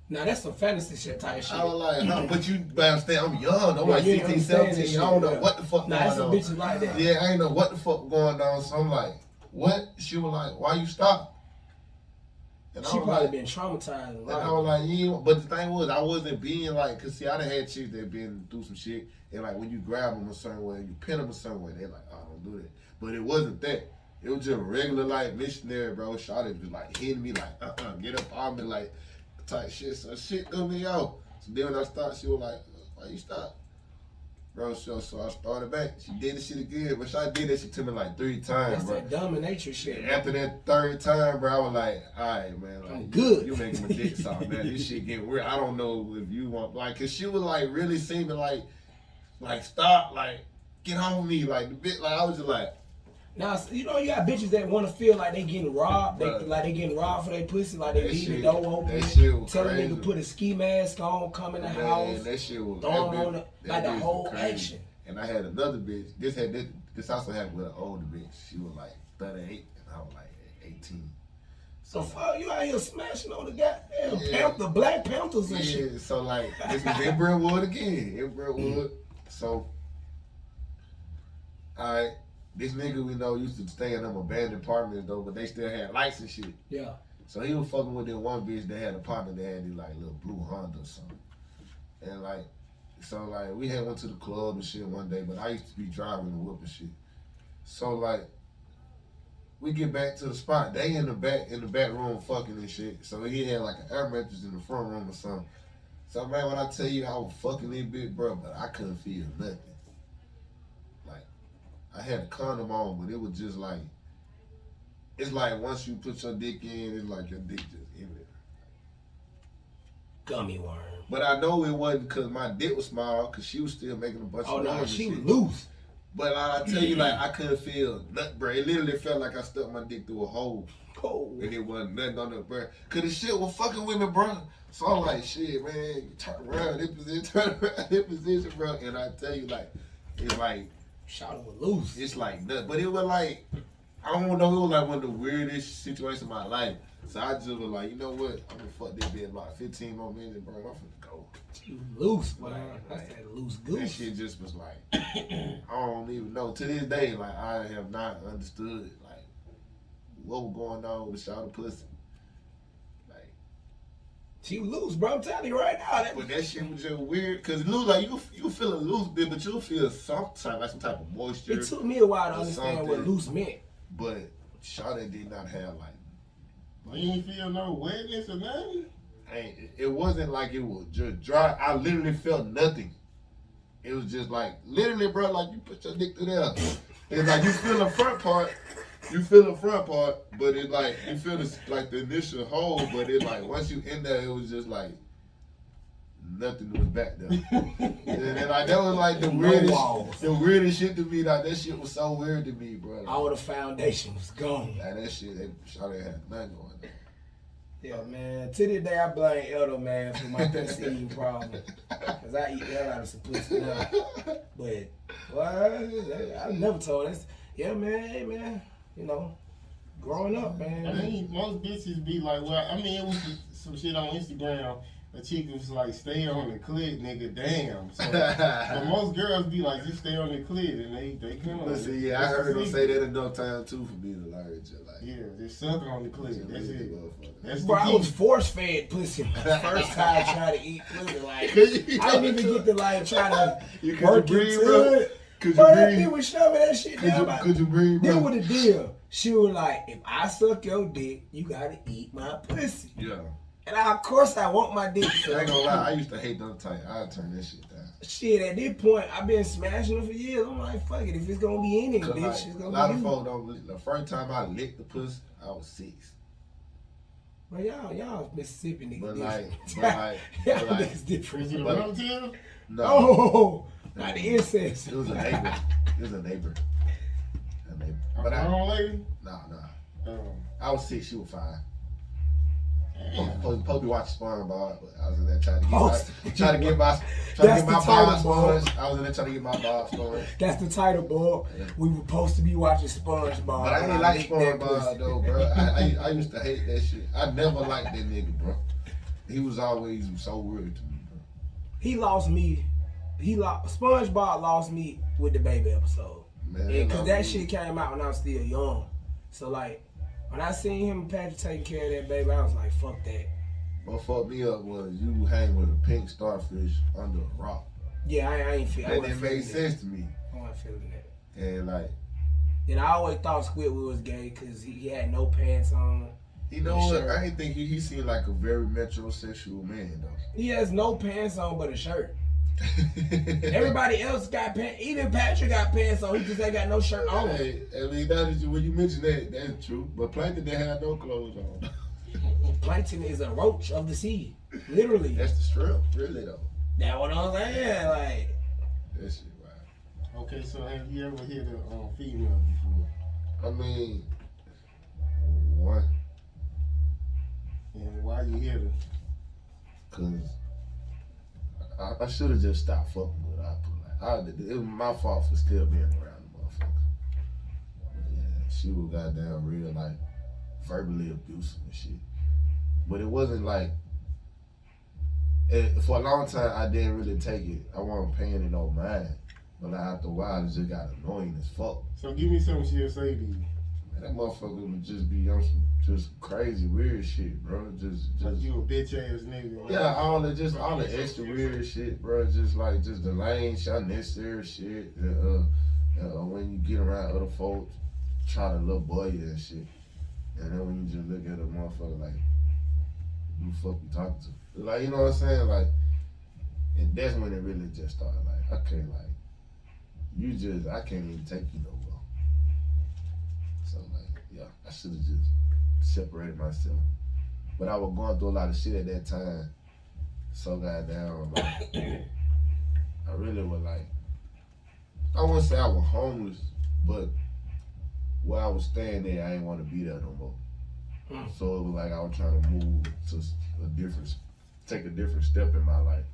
Now that's some fantasy shit type shit. I was like, huh, but you better understand, I'm young. I'm like 16, 17. I don't know what the fuck going on. Some bitches like that. Yeah, I ain't know what the fuck going on. So I'm like, what? She was like, why you stop? And She probably been traumatized. And I was like, yeah, but the thing was, I wasn't being like, cause see, I done had chicks that been through some shit, and like when you grab them a certain way, you pin them a certain way, they like, oh, don't do that. But it wasn't that. It was just regular like missionary, bro. Shawty was like hitting me like, get up on me like type shit. So shit threw me out. So then when I stopped, she was like, why you stop? Bro, so I started back. She did the shit again, but I did that shit to me like 3 times, That's bro. that dominatrix shit. After that 3rd time, bro, I was like, all right, man. Like, I'm good. You making my dick soft, man. This shit getting weird. I don't know if you want, like, cause she was like really seeming like stop, like, get on me. Like, the bit, like, I was just like. Now, you know, you got bitches that want to feel like they getting robbed. Bruh. Like they getting robbed for their pussy. Like they leave the shit- door open. that shit was Tell a crazy. nigga put a ski mask on, come in the Man, house. that shit was throwing that on bitch- the, that like the bitch was whole crazy. action. And I had another bitch. This also happened with an older bitch. She was like 38, and I was like 18. So fuck, you out here smashing on the goddamn Yeah. Panther, Black Panthers and shit. Yeah, so like this was in Brentwood again. In Brentwood. So alright, this nigga we know used to stay in them abandoned apartments though, but they still had lights and shit. Yeah. So he was fucking with that one bitch that had an apartment that had these like little blue Honda or something. And like, so like we had went to the club and shit one day, but I used to be driving the whip and shit. So like, we get back to the spot. They in the back room fucking and shit. So he had like an air mattress in the front room or something. So man, when I tell you I was fucking this bitch, bro, but I couldn't feel nothing. Like, I had a condom on, but it was just like, it's like once you put your dick in, it's like your dick just in there. Gummy worm. But I know it wasn't because my dick was small, because she was still making a bunch Oh of no, noise and she shit. was loose. But I tell you, like, I couldn't feel nothing, bro. It literally felt like I stuck my dick through a hole. Oh. And it wasn't nothing on it, bro. Because the shit was fucking with me, bro. So I'm like, shit, man, turn around this position, bro. And I tell you, like, it's like, Shot was loose. it's like nothing. But it was like, I don't know, it was like one of the weirdest situations of my life. So I just was like, you know what? I'm gonna fuck this bitch about 15 more minutes, bro. I'm finna go. She was loose, man. Like, That's that loose That goose. shit just was like, I don't even know. To this day, like, I have not understood, like, what was going on with Shawty pussy. Like, She was loose, bro. I'm telling you right now. but that shit was just weird. Cause loose, like, you feel a loose bit, but you'll feel some type of moisture. It took me a while to or understand what something. loose meant. But Shawty did not have, like, You ain't feel no wetness or nothing? it wasn't like it was just dry. I literally felt nothing. It was just like, literally, bro, like you put your dick through there. It's like you feel the front part, but it like, you feel this, like the initial hole, but it like, once you in there, it was just like, nothing was back there. and like, that was like the weirdest shit to me. Like, that shit was so weird to me, bro. Like, All the foundation was gone. like that shit, Shawty had nothing going on. Yeah, man. To this day, I blame Eldo, man, for my pussy eating problem. Because I eat the hell out of some pussy now. But, well, I never told us. Yeah, man, hey, man. You know, growing up, man. I mean, most bitches be like, well, I mean, it was some shit on Instagram. A chick was like, stay on the clit, nigga, damn. So, but most girls be like, just stay on the clit, and they come on. But see, yeah, I heard them say that enough time too for me to learn. Just like, Yeah, just suck on the clit. That's it. That's Bro, the I key. was force-fed pussy my first time trying to eat pussy. Like, I didn't even get to, like, try to Could work you breathe, into bro? it. Could Bro, you that breathe? bitch was shoving that shit down. Could you breathe, Then bro? with the deal, she was like, if I suck your dick, you gotta eat my pussy. Yeah. And of course I want my dick. I ain't gonna lie, I used to hate them tight. I'd turn that shit down. Shit, at this point, I've been smashing her for years. I'm like, fuck it. If it's gonna be in it, Cause bitch, like, it's a gonna lot be of you. folks don't. The first time I licked the pussy, I was 6. But y'all Mississippi niggas But different. like, y'all but like, niggas different. Is it a But- relative? no, Oh, not the incest. it was a neighbor. It was a neighbor. A But grown lady? nah. Oh. I was 6, she was 5. Damn. Supposed to be watching SpongeBob, but I was in there trying to get Oh, my That's Bob the title, sponge. I was in there trying to get my Bob sponge. That's the title, boy. Yeah. We were supposed to be watching SpongeBob. But I ain't like SpongeBob though, bro. I used to hate that shit. I never liked that nigga, bro. He was always so weird to me, bro. He lost me. SpongeBob lost me with the baby episode. Man, Because that lost me. shit came out when I was still young. So like, When I seen him and Patrick taking care of that baby, I was like, fuck that. What fucked me up was you hang with a pink starfish under a rock. Yeah, I ain't feel. That didn't make sense to me. I wasn't feeling that. And like, And I always thought Squidward was gay because he had no pants on. you know what? I ain't think he seemed like a very metrosexual man though. He has no pants on but a shirt. Everybody else got pants. Even Patrick got pants on. He just ain't got no shirt on. Hey, I mean, when you mention that, that's true. But Plankton didn't have no clothes on. Plankton is a roach of the sea. Literally. That's the strip, really though. That's what I'm saying. Like, That shit, wow. Okay, so have you ever hit a female before? I mean, one, And why you hit her? cause I should have just stopped fucking with her. It was my fault for still being around the motherfucker. But yeah, she was goddamn real, like, verbally abusive and shit. But it wasn't like, for a long time, I didn't really take it. I wasn't paying it no mind. But like, after a while, it just got annoying as fuck. So give me something she'll say to you. Man, that motherfucker would just be on some just crazy weird shit, bro. Just Like you a bitch ass nigga. yeah, all the extra weird shit, bro. Just the lame shit, unnecessary shit. When you get around other folks, try to little boy you and shit. And then when you just look at a motherfucker like, who the fuck you talking to? Like, you know what I'm saying? Like, and that's when it really just started. Like, okay, like, I can't even take you no more. So like, yeah, I should have just separated myself. But I was going through a lot of shit at that time. So goddamn, like, I really was like, I wouldn't say I was homeless, but where I was staying there, I didn't want to be there no more. So it was like I was trying to move to take a different step in my life.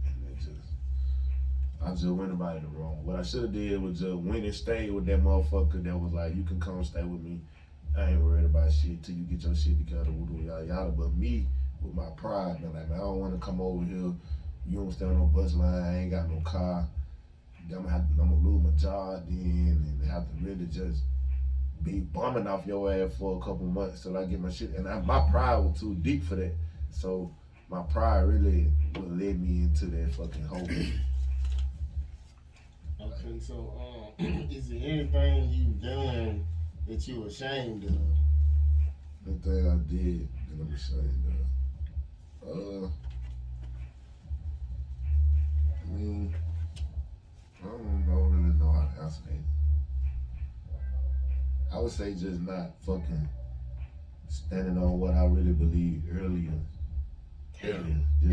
And I just went about it wrong. What I should have did was just went and stayed with that motherfucker that was like, you can come stay with me. I ain't worried about shit till you get your shit together, yada yada. But me, with my pride, man, like, man, I don't want to come over here. You don't stay on no bus line. I ain't got no car. I'm gonna lose my job then, and have to really just be bumming off your ass for a couple months till I get my shit. And my pride was too deep for that. So my pride really would lead me into that fucking hole. Okay, so is there anything you've done that you ashamed of? Anything I did that I'm ashamed of. I mean, I don't really know how to answer that. I would say just not fucking standing on what I really believed earlier. Just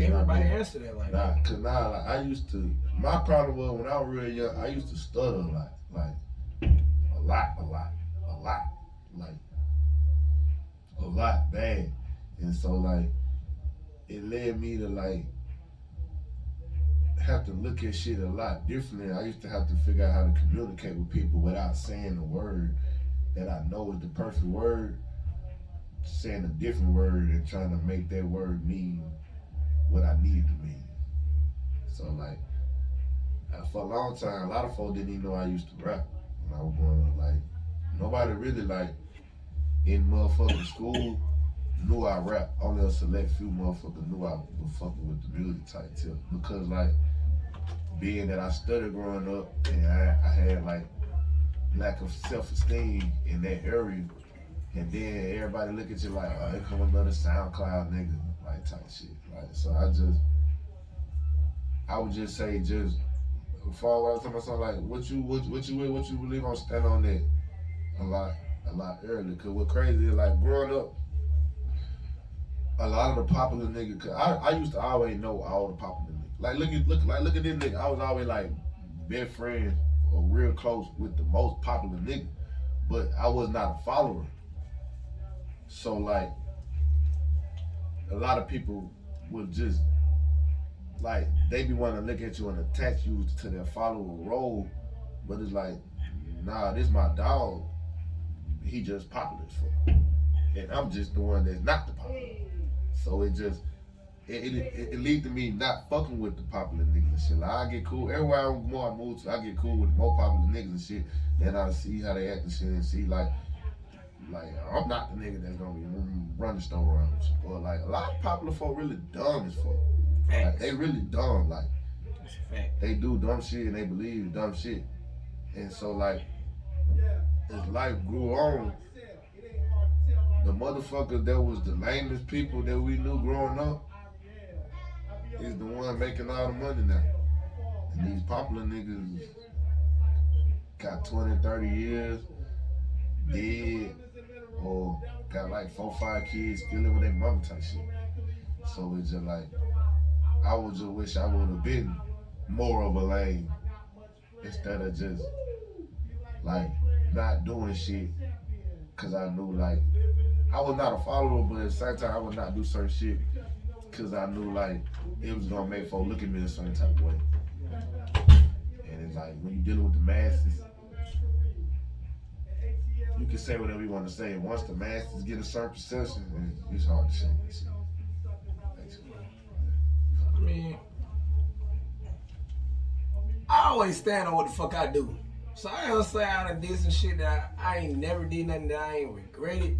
everybody answered that like that. Cause now, like, I used to, my problem was when I was real young, I used to stutter a lot. Like, a lot bad. And so, like, it led me to, like, have to look at shit a lot differently. I used to have to figure out how to communicate with people without saying a word that I know is the perfect word, saying a different word and trying to make that word mean what I need it to mean. So like, for a long time, a lot of folks didn't even know I used to rap when I was growing up. Like, nobody really, like, in motherfucking school knew I rap. Only a select few motherfuckers knew I was fucking with the music type tip. Because like, being that I stuttered growing up and I had like lack of self-esteem in that area, and then everybody look at you like, oh, here come another SoundCloud nigga, like type shit. Like, so I would just say, just before I was talking about something like, what you really gonna stand on that a lot earlier. Cause what crazy is, like, growing up, a lot of the popular niggas, cause I used to always know all the popular niggas. Like, look at this nigga. I was always like best friends or real close with the most popular nigga, but I was not a follower. So like, a lot of people would just like, they be wanting to look at you and attach you to their follower role, but it's like, nah, this my dog. He just popular as fuck, and I'm just the one that's not the popular. So it lead to me not fucking with the popular niggas and shit. Like, I get cool everywhere I move to. I get cool with the more popular niggas and shit. Then I see how they act and shit, and see like Like, I'm not the nigga that's gonna be running store runs. Or like, a lot of popular folk really dumb as fuck. Like, they really dumb. Like, That's a fact. they do dumb shit and they believe dumb shit. And so, like, as life grew on, the motherfuckers that was the lamest people that we knew growing up is the one making all the money now. And these popular niggas got 20, 30 years, dead, or got like 4, 5 kids still living with their mama type shit. So it's just like, I would just wish I would have been more of a lame instead of just like not doing shit. Cause I knew like, I was not a follower, but at the same time I would not do certain shit cause I knew like it was gonna make folks look at me a certain type of way. And it's like, when you're dealing with the masses, you can say whatever you want to say. Once the masses get a certain perception, it's hard to shake that shit. I mean, I always stand on what the fuck I do. So I don't say I done did some shit that I ain't never did nothing that I ain't regretted.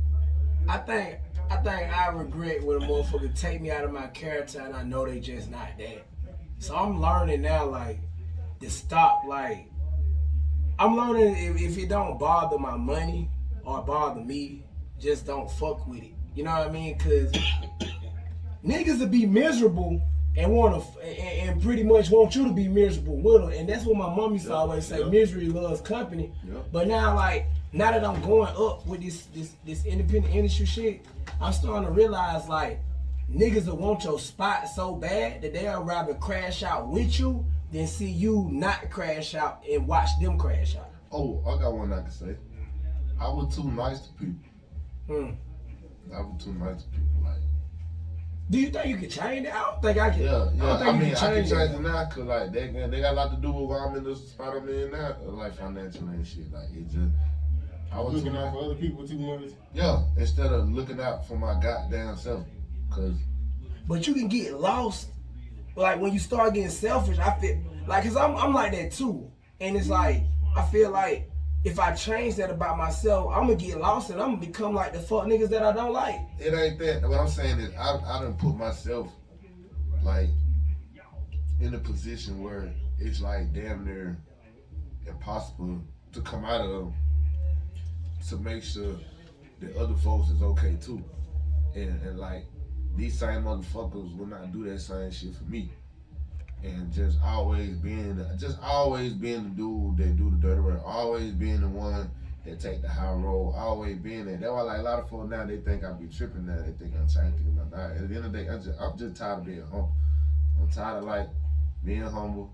I think I regret when a motherfucker take me out of my character and I know they just not that. So I'm learning now, like, to stop, like, I'm learning if it don't bother my money or bother me, just don't fuck with it. You know what I mean? Cause niggas will be miserable and and pretty much want you to be miserable with them. And that's what my mom used to always say, misery loves company. But now, like, now that I'm going up with this independent industry shit, I'm starting to realize, like, niggas will want your spot so bad that they'll rather crash out with you than see you not crash out and watch them crash out. Oh, I got one I can say. I was too nice to people. I was too nice to people. Like, do you think you can change it? I don't think I can. Yeah. I mean, I can change it it now because like they got a lot to do with why I'm in the spot I'm in now, like financially and shit. Like, it just, I was looking out for other people too much. Yeah, instead of looking out for my goddamn self, cause. But you can get lost, like when you start getting selfish. I feel like, cause I'm like that too, and it's like I feel like if I change that about myself, I'm gonna get lost and I'm gonna become like the fuck niggas that I don't like. It ain't that. What I'm saying is I done put myself like in a position where it's like damn near impossible to come out of to make sure that other folks is okay too. And like these same motherfuckers will not do that same shit for me. And just always being the dude that do the dirty work, always being the one that take the high road, always being there. That's why like a lot of folks now, they think I be tripping now. They think I'm trying to think about that. At the end of the day, I'm just tired of being humble. I'm tired of like being humble,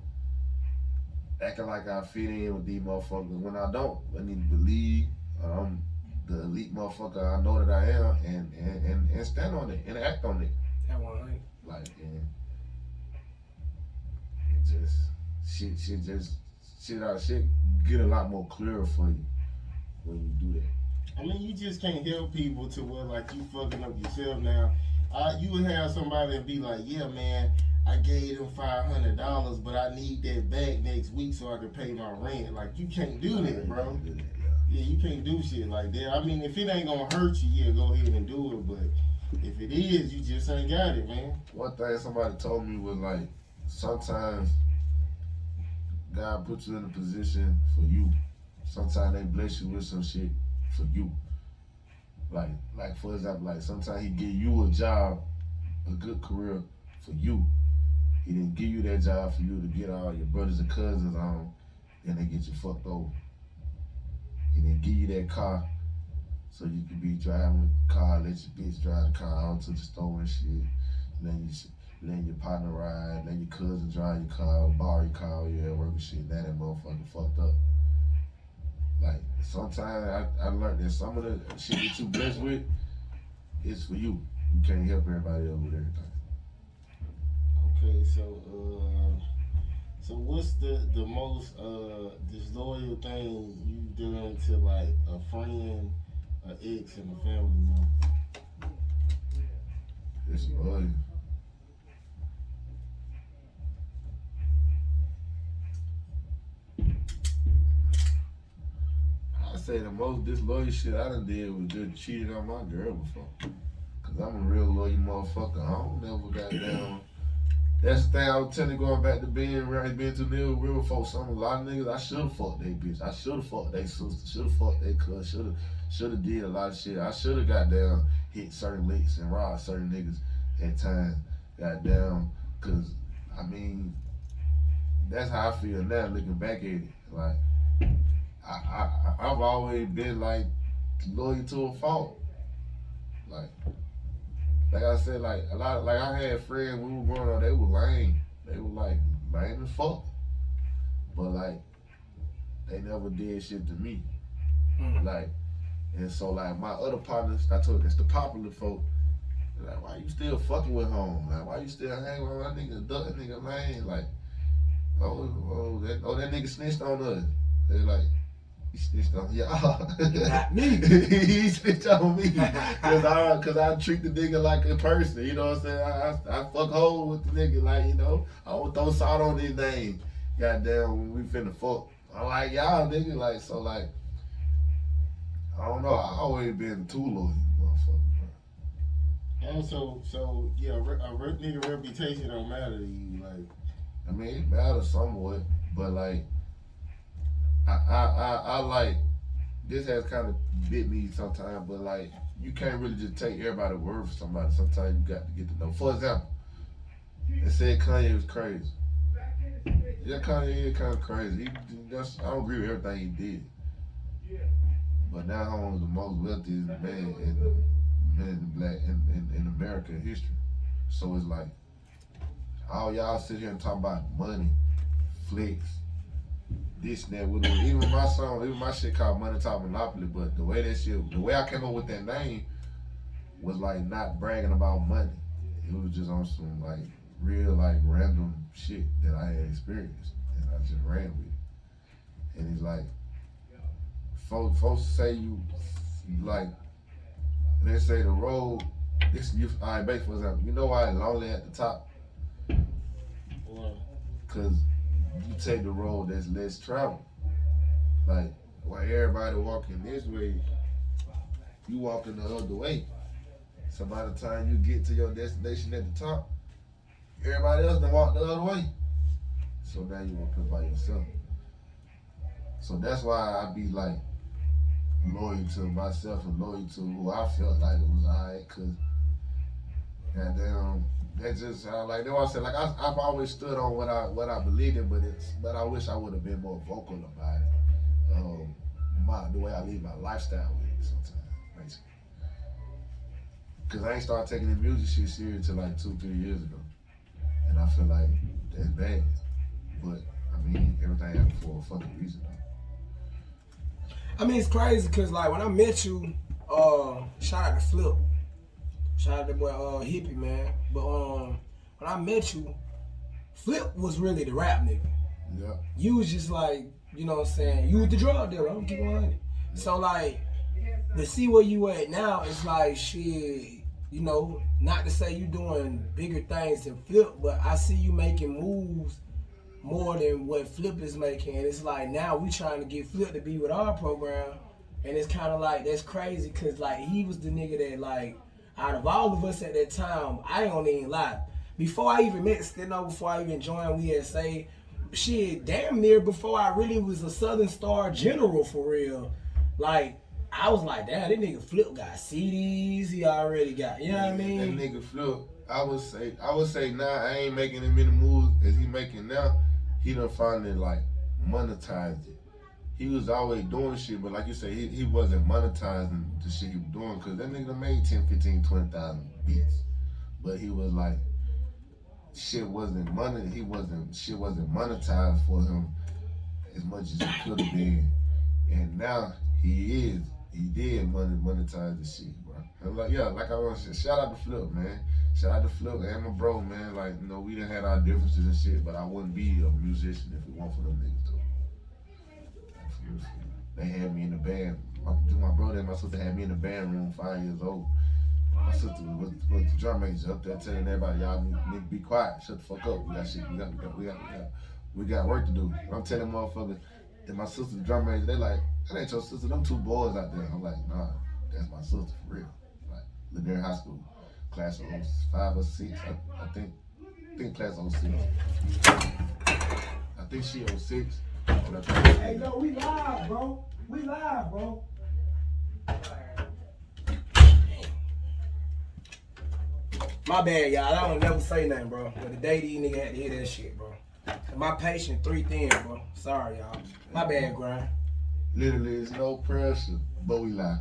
acting like I fit in with these motherfuckers when I don't. I need to believe I'm the elite motherfucker I know that I am, and stand on it and act on it. That one, right? Like, and it just shit get a lot more clearer for you when you do that. I mean, you just can't help people to where like you fucking up yourself now. You would have somebody and be like, yeah, man, I gave them $500, but I need that back next week so I can pay my rent. Like, you can't do that, bro. Yeah, you can't do shit like that. I mean, if it ain't gonna hurt you, yeah, go ahead and do it. But if it is, you just ain't got it, man. One thing somebody told me was like, sometimes God puts you in a position for you. Sometimes they bless you with some shit for you. Like for example, like sometimes he give you a job, a good career for you. He didn't give you that job for you to get all your brothers and cousins on, and they get you fucked over. He didn't give you that car so you could be driving the car, let your bitch drive the car out to the store and shit. Letting your partner ride, letting your cousin drive your car, borrow your car, you at work and shit. Now that motherfucker fucked up. Like, sometimes I learned that some of the shit that you blessed with is for you. You can't help everybody else with everything. Okay, so what's the most disloyal thing you've done to like a friend, an ex, and a family member? It's loyal. say the most disloyal shit I done did was just cheated on my girl before. Cause I'm a real loyal motherfucker. I don't never got down. That's the thing I was telling you going back to being too near real folks. Some a lot of niggas I should've fucked they bitch. I should've fucked they sister. Should've fucked they cuz. Should've did a lot of shit. I should've got down, hit certain licks and robbed certain niggas at times. Got down. Cause I mean, that's how I feel now looking back at it. Like I've always been like loyal to a fault. Like I said, like a lot of, like I had friends when we were growing up, they were lame. They were like lame as fuck. But like they never did shit to me. Like, and so like my other partners, I told you, that's the popular folk. They're like, why you still fucking with home? Like, why you still hanging with my nigga, that nigga lame? Like, that nigga snitched on us. They're like, he snitched on y'all. Not me. He snitched on me. Cause I treat the nigga like a person. You know what I'm saying? I fuck hoes with the nigga. Like, you know, I would throw salt on his name. Goddamn, when we finna fuck. I'm like, y'all nigga. Like, so like, I don't know. I always been too loyal, motherfucker. Also, so yeah, a nigga reputation don't matter to you. Like, I mean, it matters somewhat, but like, I like, this has kind of bit me sometimes, but like, you can't really just take everybody's word for somebody. Sometimes you got to get to know. For example, they said Kanye was crazy. Yeah, Kanye is kind of crazy. I don't agree with everything he did. But now I'm the most wealthiest man in American history. So it's like, all y'all sit here and talk about money, flicks, this and that. Even my song, even my shit called Money Talk Monopoly, but the way I came up with that name was like not bragging about money. It was just on some like real like random shit that I had experienced, and I just ran with it. And it's like, folks say you like, they say the road, alright, for example, you know why it's lonely at the top? Cause you take the road that's less traveled. Like, while everybody walking this way, you walking the other way. So by the time you get to your destination at the top, everybody else done walk the other way. So now you walk by yourself. So that's why I be like loyal to myself and loyal to who I felt like it was alright. Cause goddamn, that's just how, like, that's what I said. Like I've always stood on what I believed in, but I wish I would have been more vocal about it. The way I live my lifestyle with it sometimes, basically. Cause I ain't started taking the music shit serious till like 2-3 years ago, and I feel like that's bad. But I mean, everything happened for a fucking reason, though. I mean, it's crazy because like when I met you, shout out to Flip. Shout out to boy Hippie, man. But when I met you, Flip was really the rap nigga. Yeah. You was just like, you know what I'm saying, you was the drug dealer, I'm keep on. So like, to see where you at now, it's like shit, you know, not to say you doing bigger things than Flip, but I see you making moves more than what Flip is making. And it's like now we trying to get Flip to be with our program. And it's kind of like, that's crazy because like he was the nigga that like, out of all of us at that time, I ain't gonna even lie. Before I even met Steno, before I even joined WSA, shit, damn near before I really was a Southern Star general for real. Like, I was like, damn, that nigga Flip got CDs, he already got, you know what I mean? That nigga Flip, I would say now I ain't making as many moves as he making now. He done finally like monetized it. He was always doing shit, but like you say, he wasn't monetizing the shit he was doing, because that nigga made 10, 15, 20,000 beats. But he was like, shit wasn't monetized for him as much as it could have been. And now he did monetize the shit, bro. And like, yeah, like I was saying, shout out to Flip, man. Shout out to Flip and my bro, man. Like, you know, we done had our differences and shit, but I wouldn't be a musician if it weren't for them niggas, though. They had me in the band. My brother and my sister had me in the band room 5 years old. My sister was the drum major up there telling everybody, y'all need to be quiet, shut the fuck up. We got shit, we got work to do. I'm telling motherfuckers, and my sister's drum major, they like, that ain't your sister. Them 2 boys out there. I'm like, nah, that's my sister for real. Like, Lanier High School, class of 05 or 6. I think class of 06. I think she 06. Hey, yo, we live, bro. We live, bro. My bad, y'all. I don't never say nothing, bro. But the day these niggas had to hear that shit, bro. My patient 3 thin, bro. Sorry, y'all. My bad, grind. Literally, it's no pressure, but we lie.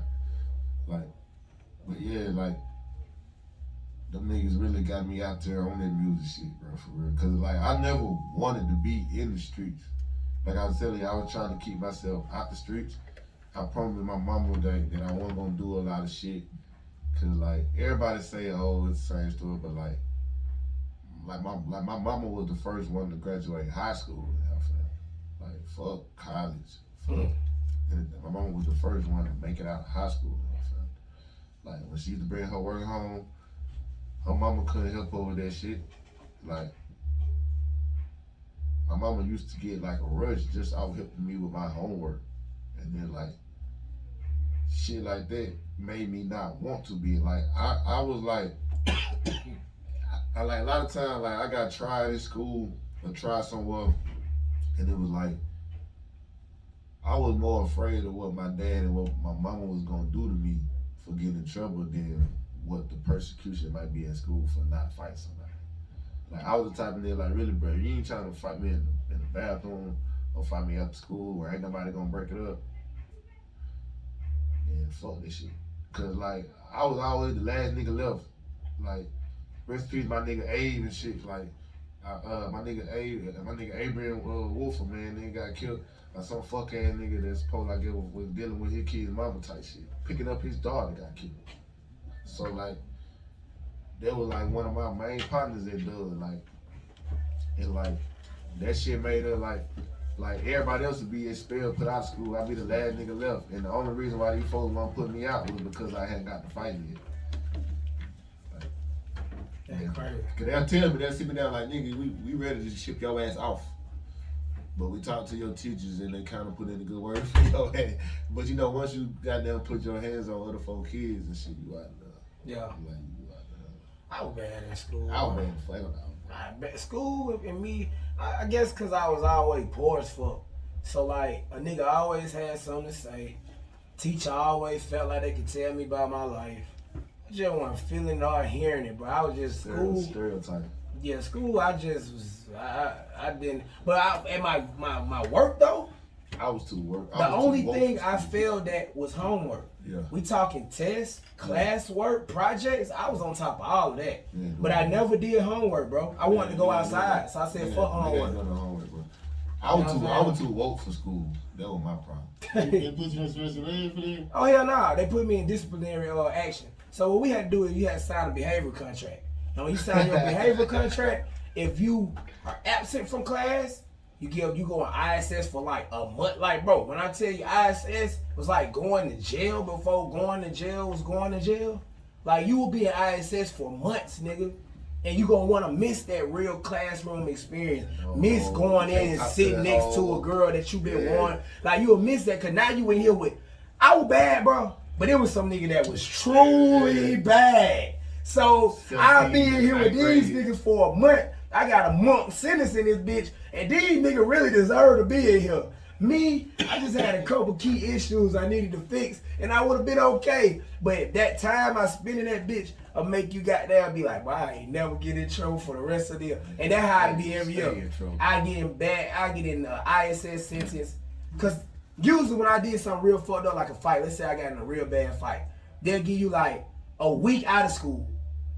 Like, but yeah, like, them niggas really got me out there on that music shit, bro, for real. Cause like, I never wanted to be in the streets. Like I was telling you, I was trying to keep myself out the streets. I promised my mama that I wasn't gonna do a lot of shit. Cause like, everybody say, oh, it's the same story, but like my mama was the first one to graduate high school. Like, fuck college. Fuck. My mama was the first one to make it out of high school. Like, when she used to bring her work home, her mama couldn't help over that shit. Like, my mama used to get like a rush just out helping me with my homework. And then like, shit like that made me not want to be. Like, I was like, I like a lot of times, like, I got tried in school or tried somewhere, and it was like, I was more afraid of what my dad and what my mama was gonna do to me for getting in trouble than what the persecution might be in school for not fighting somebody. Like, I was the type of nigga, like, really, bro, you ain't trying to fight me in the bathroom or fight me after school where ain't nobody gonna break it up. Yeah, fuck this shit. Cause like, I was always the last nigga left. Like, rest in peace, my nigga Abe and shit. Like, my nigga Abraham Wolfer, man, nigga got killed by some fuck ass nigga that's supposed like it was dealing with his kid's mama type shit. Picking up his daughter got killed. So like, that was like one of my main partners that does like, and like, that shit made her like everybody else would be expelled, put out of school. I'd be the last nigga left. And the only reason why these folks want to put me out was because I hadn't got to fight yet. That's crazy. Cause they'll tell me, they'll sit me down like, nigga, we ready to ship your ass off. But we talk to your teachers and they kind of put in a good word for your ass. But you know, once you goddamn put your hands on other folks' kids and shit, you out of there. Yeah. Like, you out there. I was bad in school. I was bad in flavor now. School and me, I guess because I was always poor as fuck. So like, a nigga always had something to say. Teacher always felt like they could tell me about my life. I just wasn't feeling it or hearing it, bro. I was just school. Stereotype. Yeah, school. I just was. I didn't. But at my work though. I was too work. The only thing I failed at was homework. Yeah. We talking tests, classwork, projects. I was on top of all of that. Yeah, but I never did homework, bro. I wanted to go outside, so I said, fuck homework. Bro. I was too woke for school. That was my problem. They put you in special ed for that? Oh, hell no. They put me in disciplinary action. So what we had to do is you had to sign a behavior contract. And when you sign your behavior contract, if you are absent from class, you go on ISS for like a month. Like, bro, when I tell you ISS was like going to jail before going to jail was going to jail. Like, you will be in ISS for months, nigga. And you gonna wanna miss that real classroom experience. Miss going in and sitting next to a girl that you been wanting. Like, you'll miss that, cause now you in here with, I was bad, bro. But it was some nigga that was truly bad. So I'll be in here with these niggas for a month. I got a month sentence in this bitch, and these niggas really deserve to be in here. Me, I just had a couple key issues I needed to fix, and I would have been okay. But that time I spent in that bitch, I'll make you goddamn be like, well, I ain't never get in trouble for the rest of the year. And that's how it be every year. I get in ISS sentence. Cause usually when I did something real fucked up, like a fight, let's say I got in a real bad fight, they'll give you like a week out of school.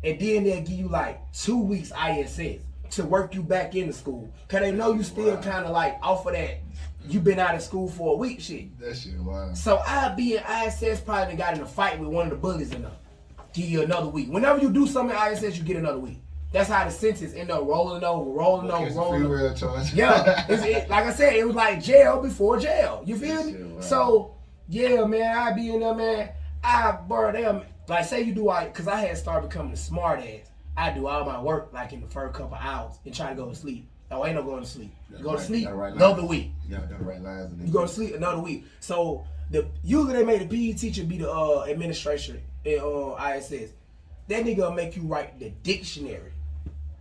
And then they'll give you like 2 weeks ISS to work you back into school. Cause they know you still kind of like off of that, you been out of school for a week shit. That shit wild. So I'll be in ISS, probably got in a fight with one of the bullies and give you another week. Whenever you do something in ISS, you get another week. That's how the sentence end up rolling over. Yeah, like I said, it was like jail before jail. You feel me? Wow. So yeah, man, I be in there, man. Like say you do cause I had started becoming a smart ass. I do all my work like in the first couple hours and try to go to sleep. Oh, ain't no going to sleep. You go to sleep another week. You gotta write lines. You go to sleep another week. So Usually they make the PE teacher be the administrator in ISS. That nigga will make you write the dictionary.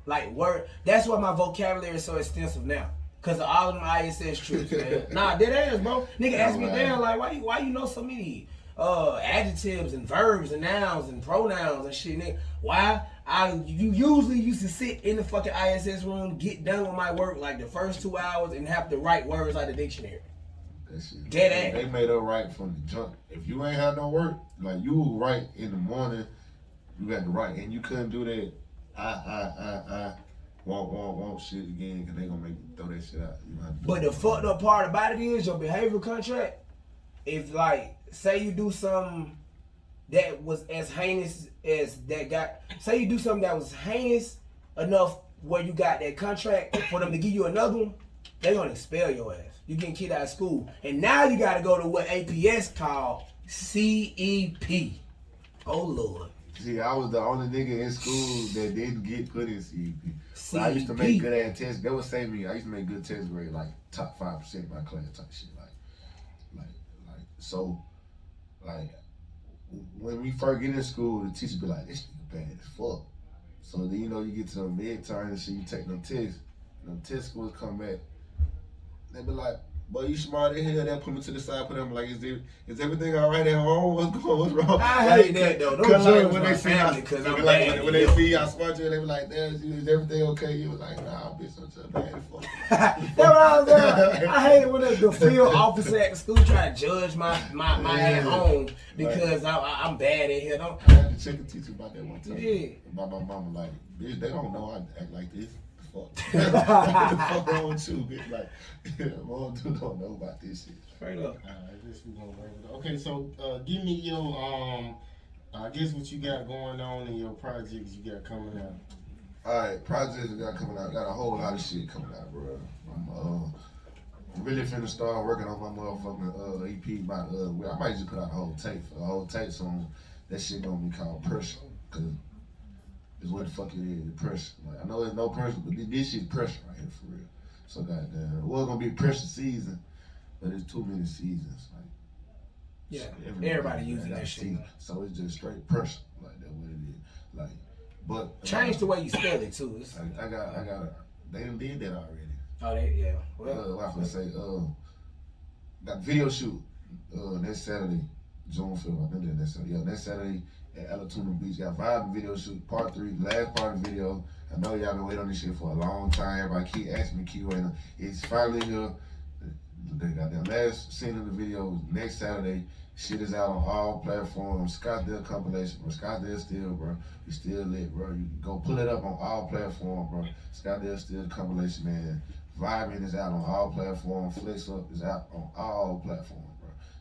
Like word. That's why my vocabulary is so extensive now. Cause of all of them ISS trips, man. Nah, dead ass, bro. Nigga asked me down like, why you know so many adjectives and verbs and nouns and pronouns and shit, nigga? Why? You usually used to sit in the fucking ISS room, get done with my work like the first 2 hours and have to write words like the dictionary. Dead ass. They made up right from the jump. If you ain't had no work, like you would write in the morning, you got to write, and you couldn't do that. I won't shit again because they gonna make you throw that shit out. You know, but the fucked up part about it is your behavioral contract. If like say you do something that was as heinous as that guy, say you do something that was heinous enough where you got that contract for them to give you another one, they gonna expel your ass. You getting kicked out of school, and now you got to go to what APS called CEP. Oh Lord. See, I was the only nigga in school that didn't get put in CEP. But I used to make good ass tests. They would say me, I used to make good test grade, like top 5% of my class type shit. So, when we first get in school, the teacher be like, this nigga bad as fuck. So then, you know, you get to the midterm and shit, you take them tests, and them test scores come back. They be like, boy, you smart as hell. They'll put me to the side, put them like, is everything all right at home? What's wrong? I hate that though. Don't judge my family because I'm bad. When they see how smart you are, they be like, damn, is everything okay? You was like, nah, bitch, I'm just bad as fuck. That's what I was doing. I hate it when the field officer at the school try to judge my at home because I'm bad at here. I had to check a teacher about that one time. Yeah. About my mama, like, bitch, they don't know I act like this. What the fuck wrong with you, bitch? Like, mom don't know about this shit. Straight up. I guess we gonna wrap it up. Okay, so give me your I guess what you got going on and your projects you got coming out. Alright, projects I got coming out. Got a whole lot of shit coming out, bro. I'm really finna start working on my motherfucking EP by I might just put out a whole tape song. That shit gonna be called Pressure, cause is what the fuck it is, pressure. Like, I know there's no pressure, but this shit pressure right here for real. So goddamn, it was gonna be pressure season, but it's too many seasons. Like, yeah, everybody using that shit. So it's just straight pressure, like that what it is. Like, but change the way you spell it too. I got. They done did that already. Oh, yeah. Well, I was gonna say, got video shoot next Saturday, June 5th. I think that's next Saturday. Yeah, next Saturday. At Alatoona Beach, got Vibe video shoot, part 3, last part of the video. I know y'all been waiting on this shit for a long time. Everybody keep asking me, keep waiting. It's finally here. They got their last scene of the video next Saturday. Shit is out on all platforms. Scottsdale compilation, bro. Scottsdale still, bro. We still lit, bro. You can go pull it up on all platforms, bro. Scottsdale still compilation, man. Vibing is out on all platforms. Flex Up is out on all platforms.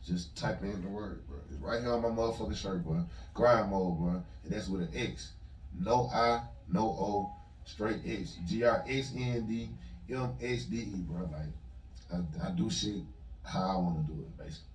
Just type in the word, bro. It's right here on my motherfucking shirt, bro. Grind mode, bro. And that's with an X. No I, no O, straight X. GRXND, MXDE, bro. Like, I do shit how I want to do it, basically.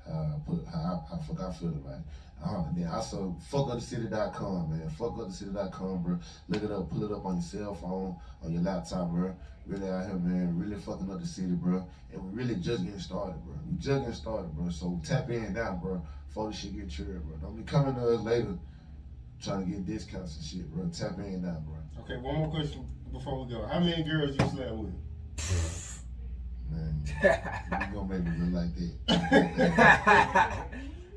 How I feel about it. Then also, fuckupthecity.com, man. Fuckupthecity.com, bro. Look it up, pull it up on your cell phone, on your laptop, bro. Really out here, man. Really fucking up the city, bro. And we really just getting started, bro. We just getting started, bro. So tap in now, bro. Before this shit get triggered, bro. Don't be coming to us later trying to get discounts and shit, bro. Tap in now, bro. Okay, one more question before we go. How many girls you slept with? Man, you gonna make me look like that.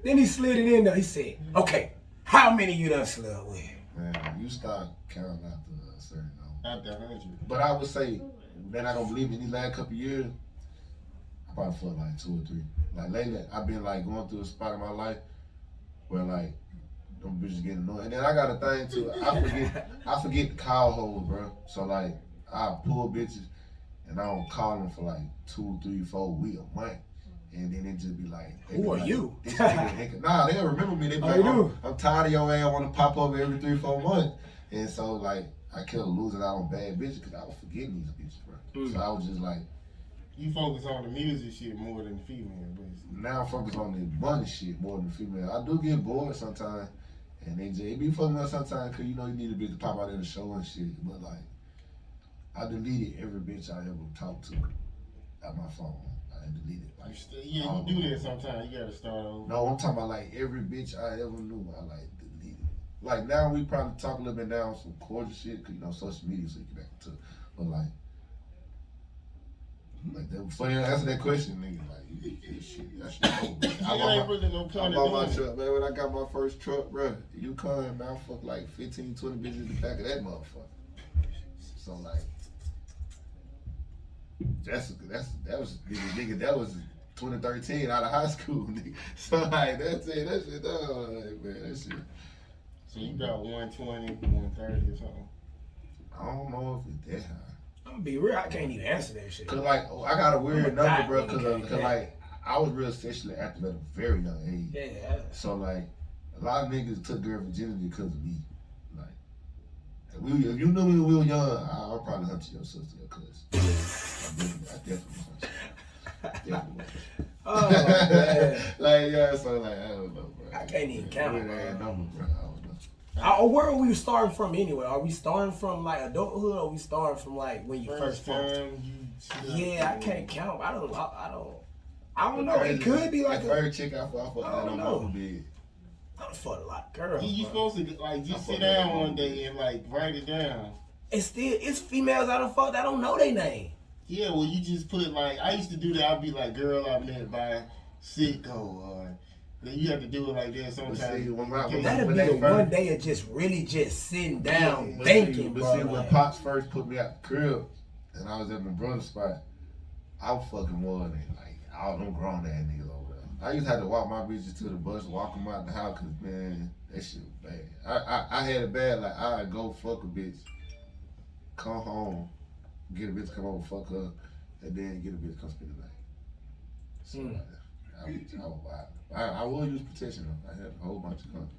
Then he slid it in there. He said, okay, how many you done slept with? Man, you start counting after a certain number. After 100. But I would say, they're not gonna believe me, these last couple years, I probably felt like 2 or 3. Like lately, I've been like going through a spot in my life where like, them bitches getting annoying. And then I got a thing too, I forget to call hoes, bro. So like, I pull bitches and I don't call them for like 2, 3, 4 weeks, a month. And then it just be like, who are like, you? Nah, they'll remember me. They be like, I'm tired of your ass, I want to pop over every 3, 4 months. And so like, I kept losing out on bad bitches because I was forgetting these bitches, bro. So I was just like, you focus on the music shit more than the female, basically. Now I focus on the money shit more than the female. I do get bored sometimes, and it be fucking up sometimes because you know you need a bitch to pop out in the show and shit. But like, I deleted every bitch I ever talked to at my phone. I deleted. Like, Yeah, you do that sometimes. You gotta start over. No, I'm talking about like every bitch I ever knew. I like deleted. Like now we probably talk a little bit down some cordial shit, cause you know social media, so you get back into. But like that. Funny answer that question, nigga. Like shit, that shit over. I ain't really no I point bought my in truck, man. When I got my first truck, bro, you come, man, I fuck like 15, 20 bitches in the back of that motherfucker. So like, that was nigga. That was 2013 out of high school, nigga. So like, that's it. That shit, like, man, that shit. So you got 120, 130 or something. I don't know if it's that high. I'm gonna be real. I can't even answer that shit. Cause like, I got a weird number, bro. Cause Yeah. like, I was real sexually active at a very young age. Yeah. So like, a lot of niggas took their virginity because of me. Like, if you knew me when we were young, I'll probably hunt your sister, your cousin. I definitely hunt you. Definitely. Oh man. Like yeah, so like I don't know, bro. I can't even count, Weird ass bro. number, bro. I don't know. Where are we starting from anyway? Are we starting from like adulthood, or are we starting from like when you first time Yeah, I can't count. I don't know. It could be like the first chick I fucked I don't on know. my bed. I fucked a lot of girls. You bro. supposed to like just sit down one day and like write it down. It's females I don't fuck that I don't know their name. Yeah, well you just put like I used to do that. I'd be like, girl I met by Sitco, or then you have to do it like that sometimes. See, when That'd be they the first- one day of just really just sitting down But thinking, but bro. see, when like, Pops first put me out the crib, and I was at my brother's spot, I was fucking more than like all them grown ass niggas over there. I used to have to walk my bitches to the bus, walk them out the house, cause man, that shit was bad. I had it bad. Like I'd go fuck a bitch, come home, get a bitch to come over, fuck her, and then get a bitch to come spend the night. So I was wild. I will use protection though. I had a whole bunch of guns.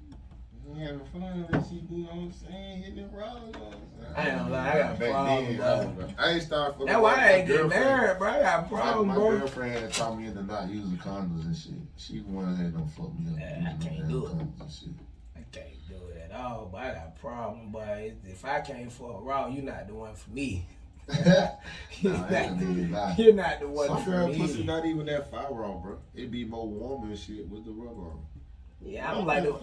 You having fun that shit, you know what I'm saying? Hitting it raw, you know what I'm saying? I ain't gonna lie, I got a Back problem, then, I ain't started fucking. that's why I ain't getting girlfriend. married, bro. I got a problem, My bro. girlfriend had taught me to not using condoms and shit. She the one that don't fuck me up. Yeah, I using can't no do it. condoms and shit. I can't do it at all, but I got a problem, boy. If I can't fuck raw, you're not the one for me. you're, Nah, that not, ain't lie. you're not the one Some for girl me. pussy not even that fire on, bro. It be more warm and shit with the rubber on. Yeah, I don't like the. Fuck?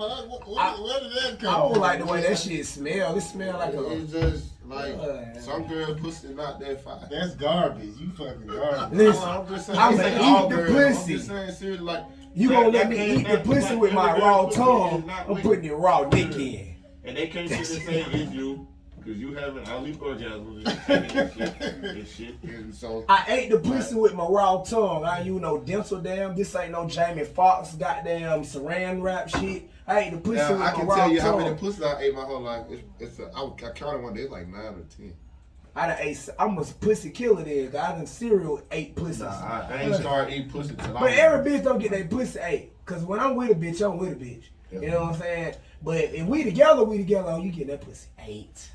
Where did that come I don't from? like the way that shit smell. It smell like a. It's just like Yeah. some girl pussy not that fire. That's garbage. You fucking garbage. Listen, I'm just saying. I'ma saying eat all the girls. pussy. I'm just saying seriously, like You gonna let me that eat the can't- pussy that with my can't- raw that tongue? is not I'm with- putting the raw dick in. And they can't sit and say it's you, because you haven't only orgasms and shit. And so, I ate the pussy with my raw tongue. I ain't use no dental damn. This ain't no Jamie Foxx goddamn saran wrap shit. I ate the pussy with now, I my can raw tell you tongue. how many pussies I ate my whole life. I counted one day, it's like 9 or 10. I done ate. I'm a pussy killer then. 'Cause I done serial ate pussies. Nah, I ain't started eating pussy till I But was- every bitch don't get their pussy ate. Cause when I'm with a bitch, I'm with a bitch. Yeah. You know what I'm saying? But if we together, you get that pussy ate.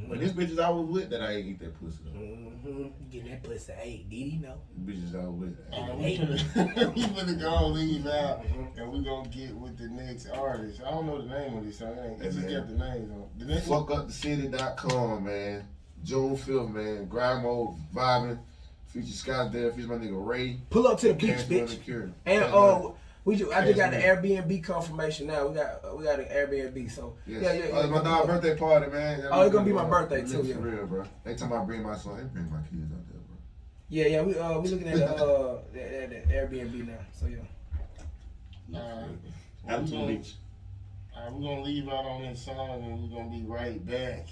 But these bitches I was with that I ain't eat that pussy though. You get that pussy ate. Did he know? Bitches I was with. We finna go leave out, and we gonna get with the next artist. I don't know the name of this song. I just got the names on. The next FuckUpTheCity.com, man. June 5th, man. Grind mode, vibing. Feature Scottsdale, feature my nigga Ray. Pull up to the beach, Cash bitch. Money Cure. And Cash Money. I just got the Cash Airbnb confirmation now. We got an Airbnb. So Yes. yeah. Oh, it's my dog's birthday party, man. Oh, it's gonna be my birthday, too, For yeah. real, bro. Next time I bring my son, I bring my kids out there, bro. Yeah. We looking at the Airbnb now. So yeah. Out to the beach. We're gonna leave out on this song, and we're gonna be right back.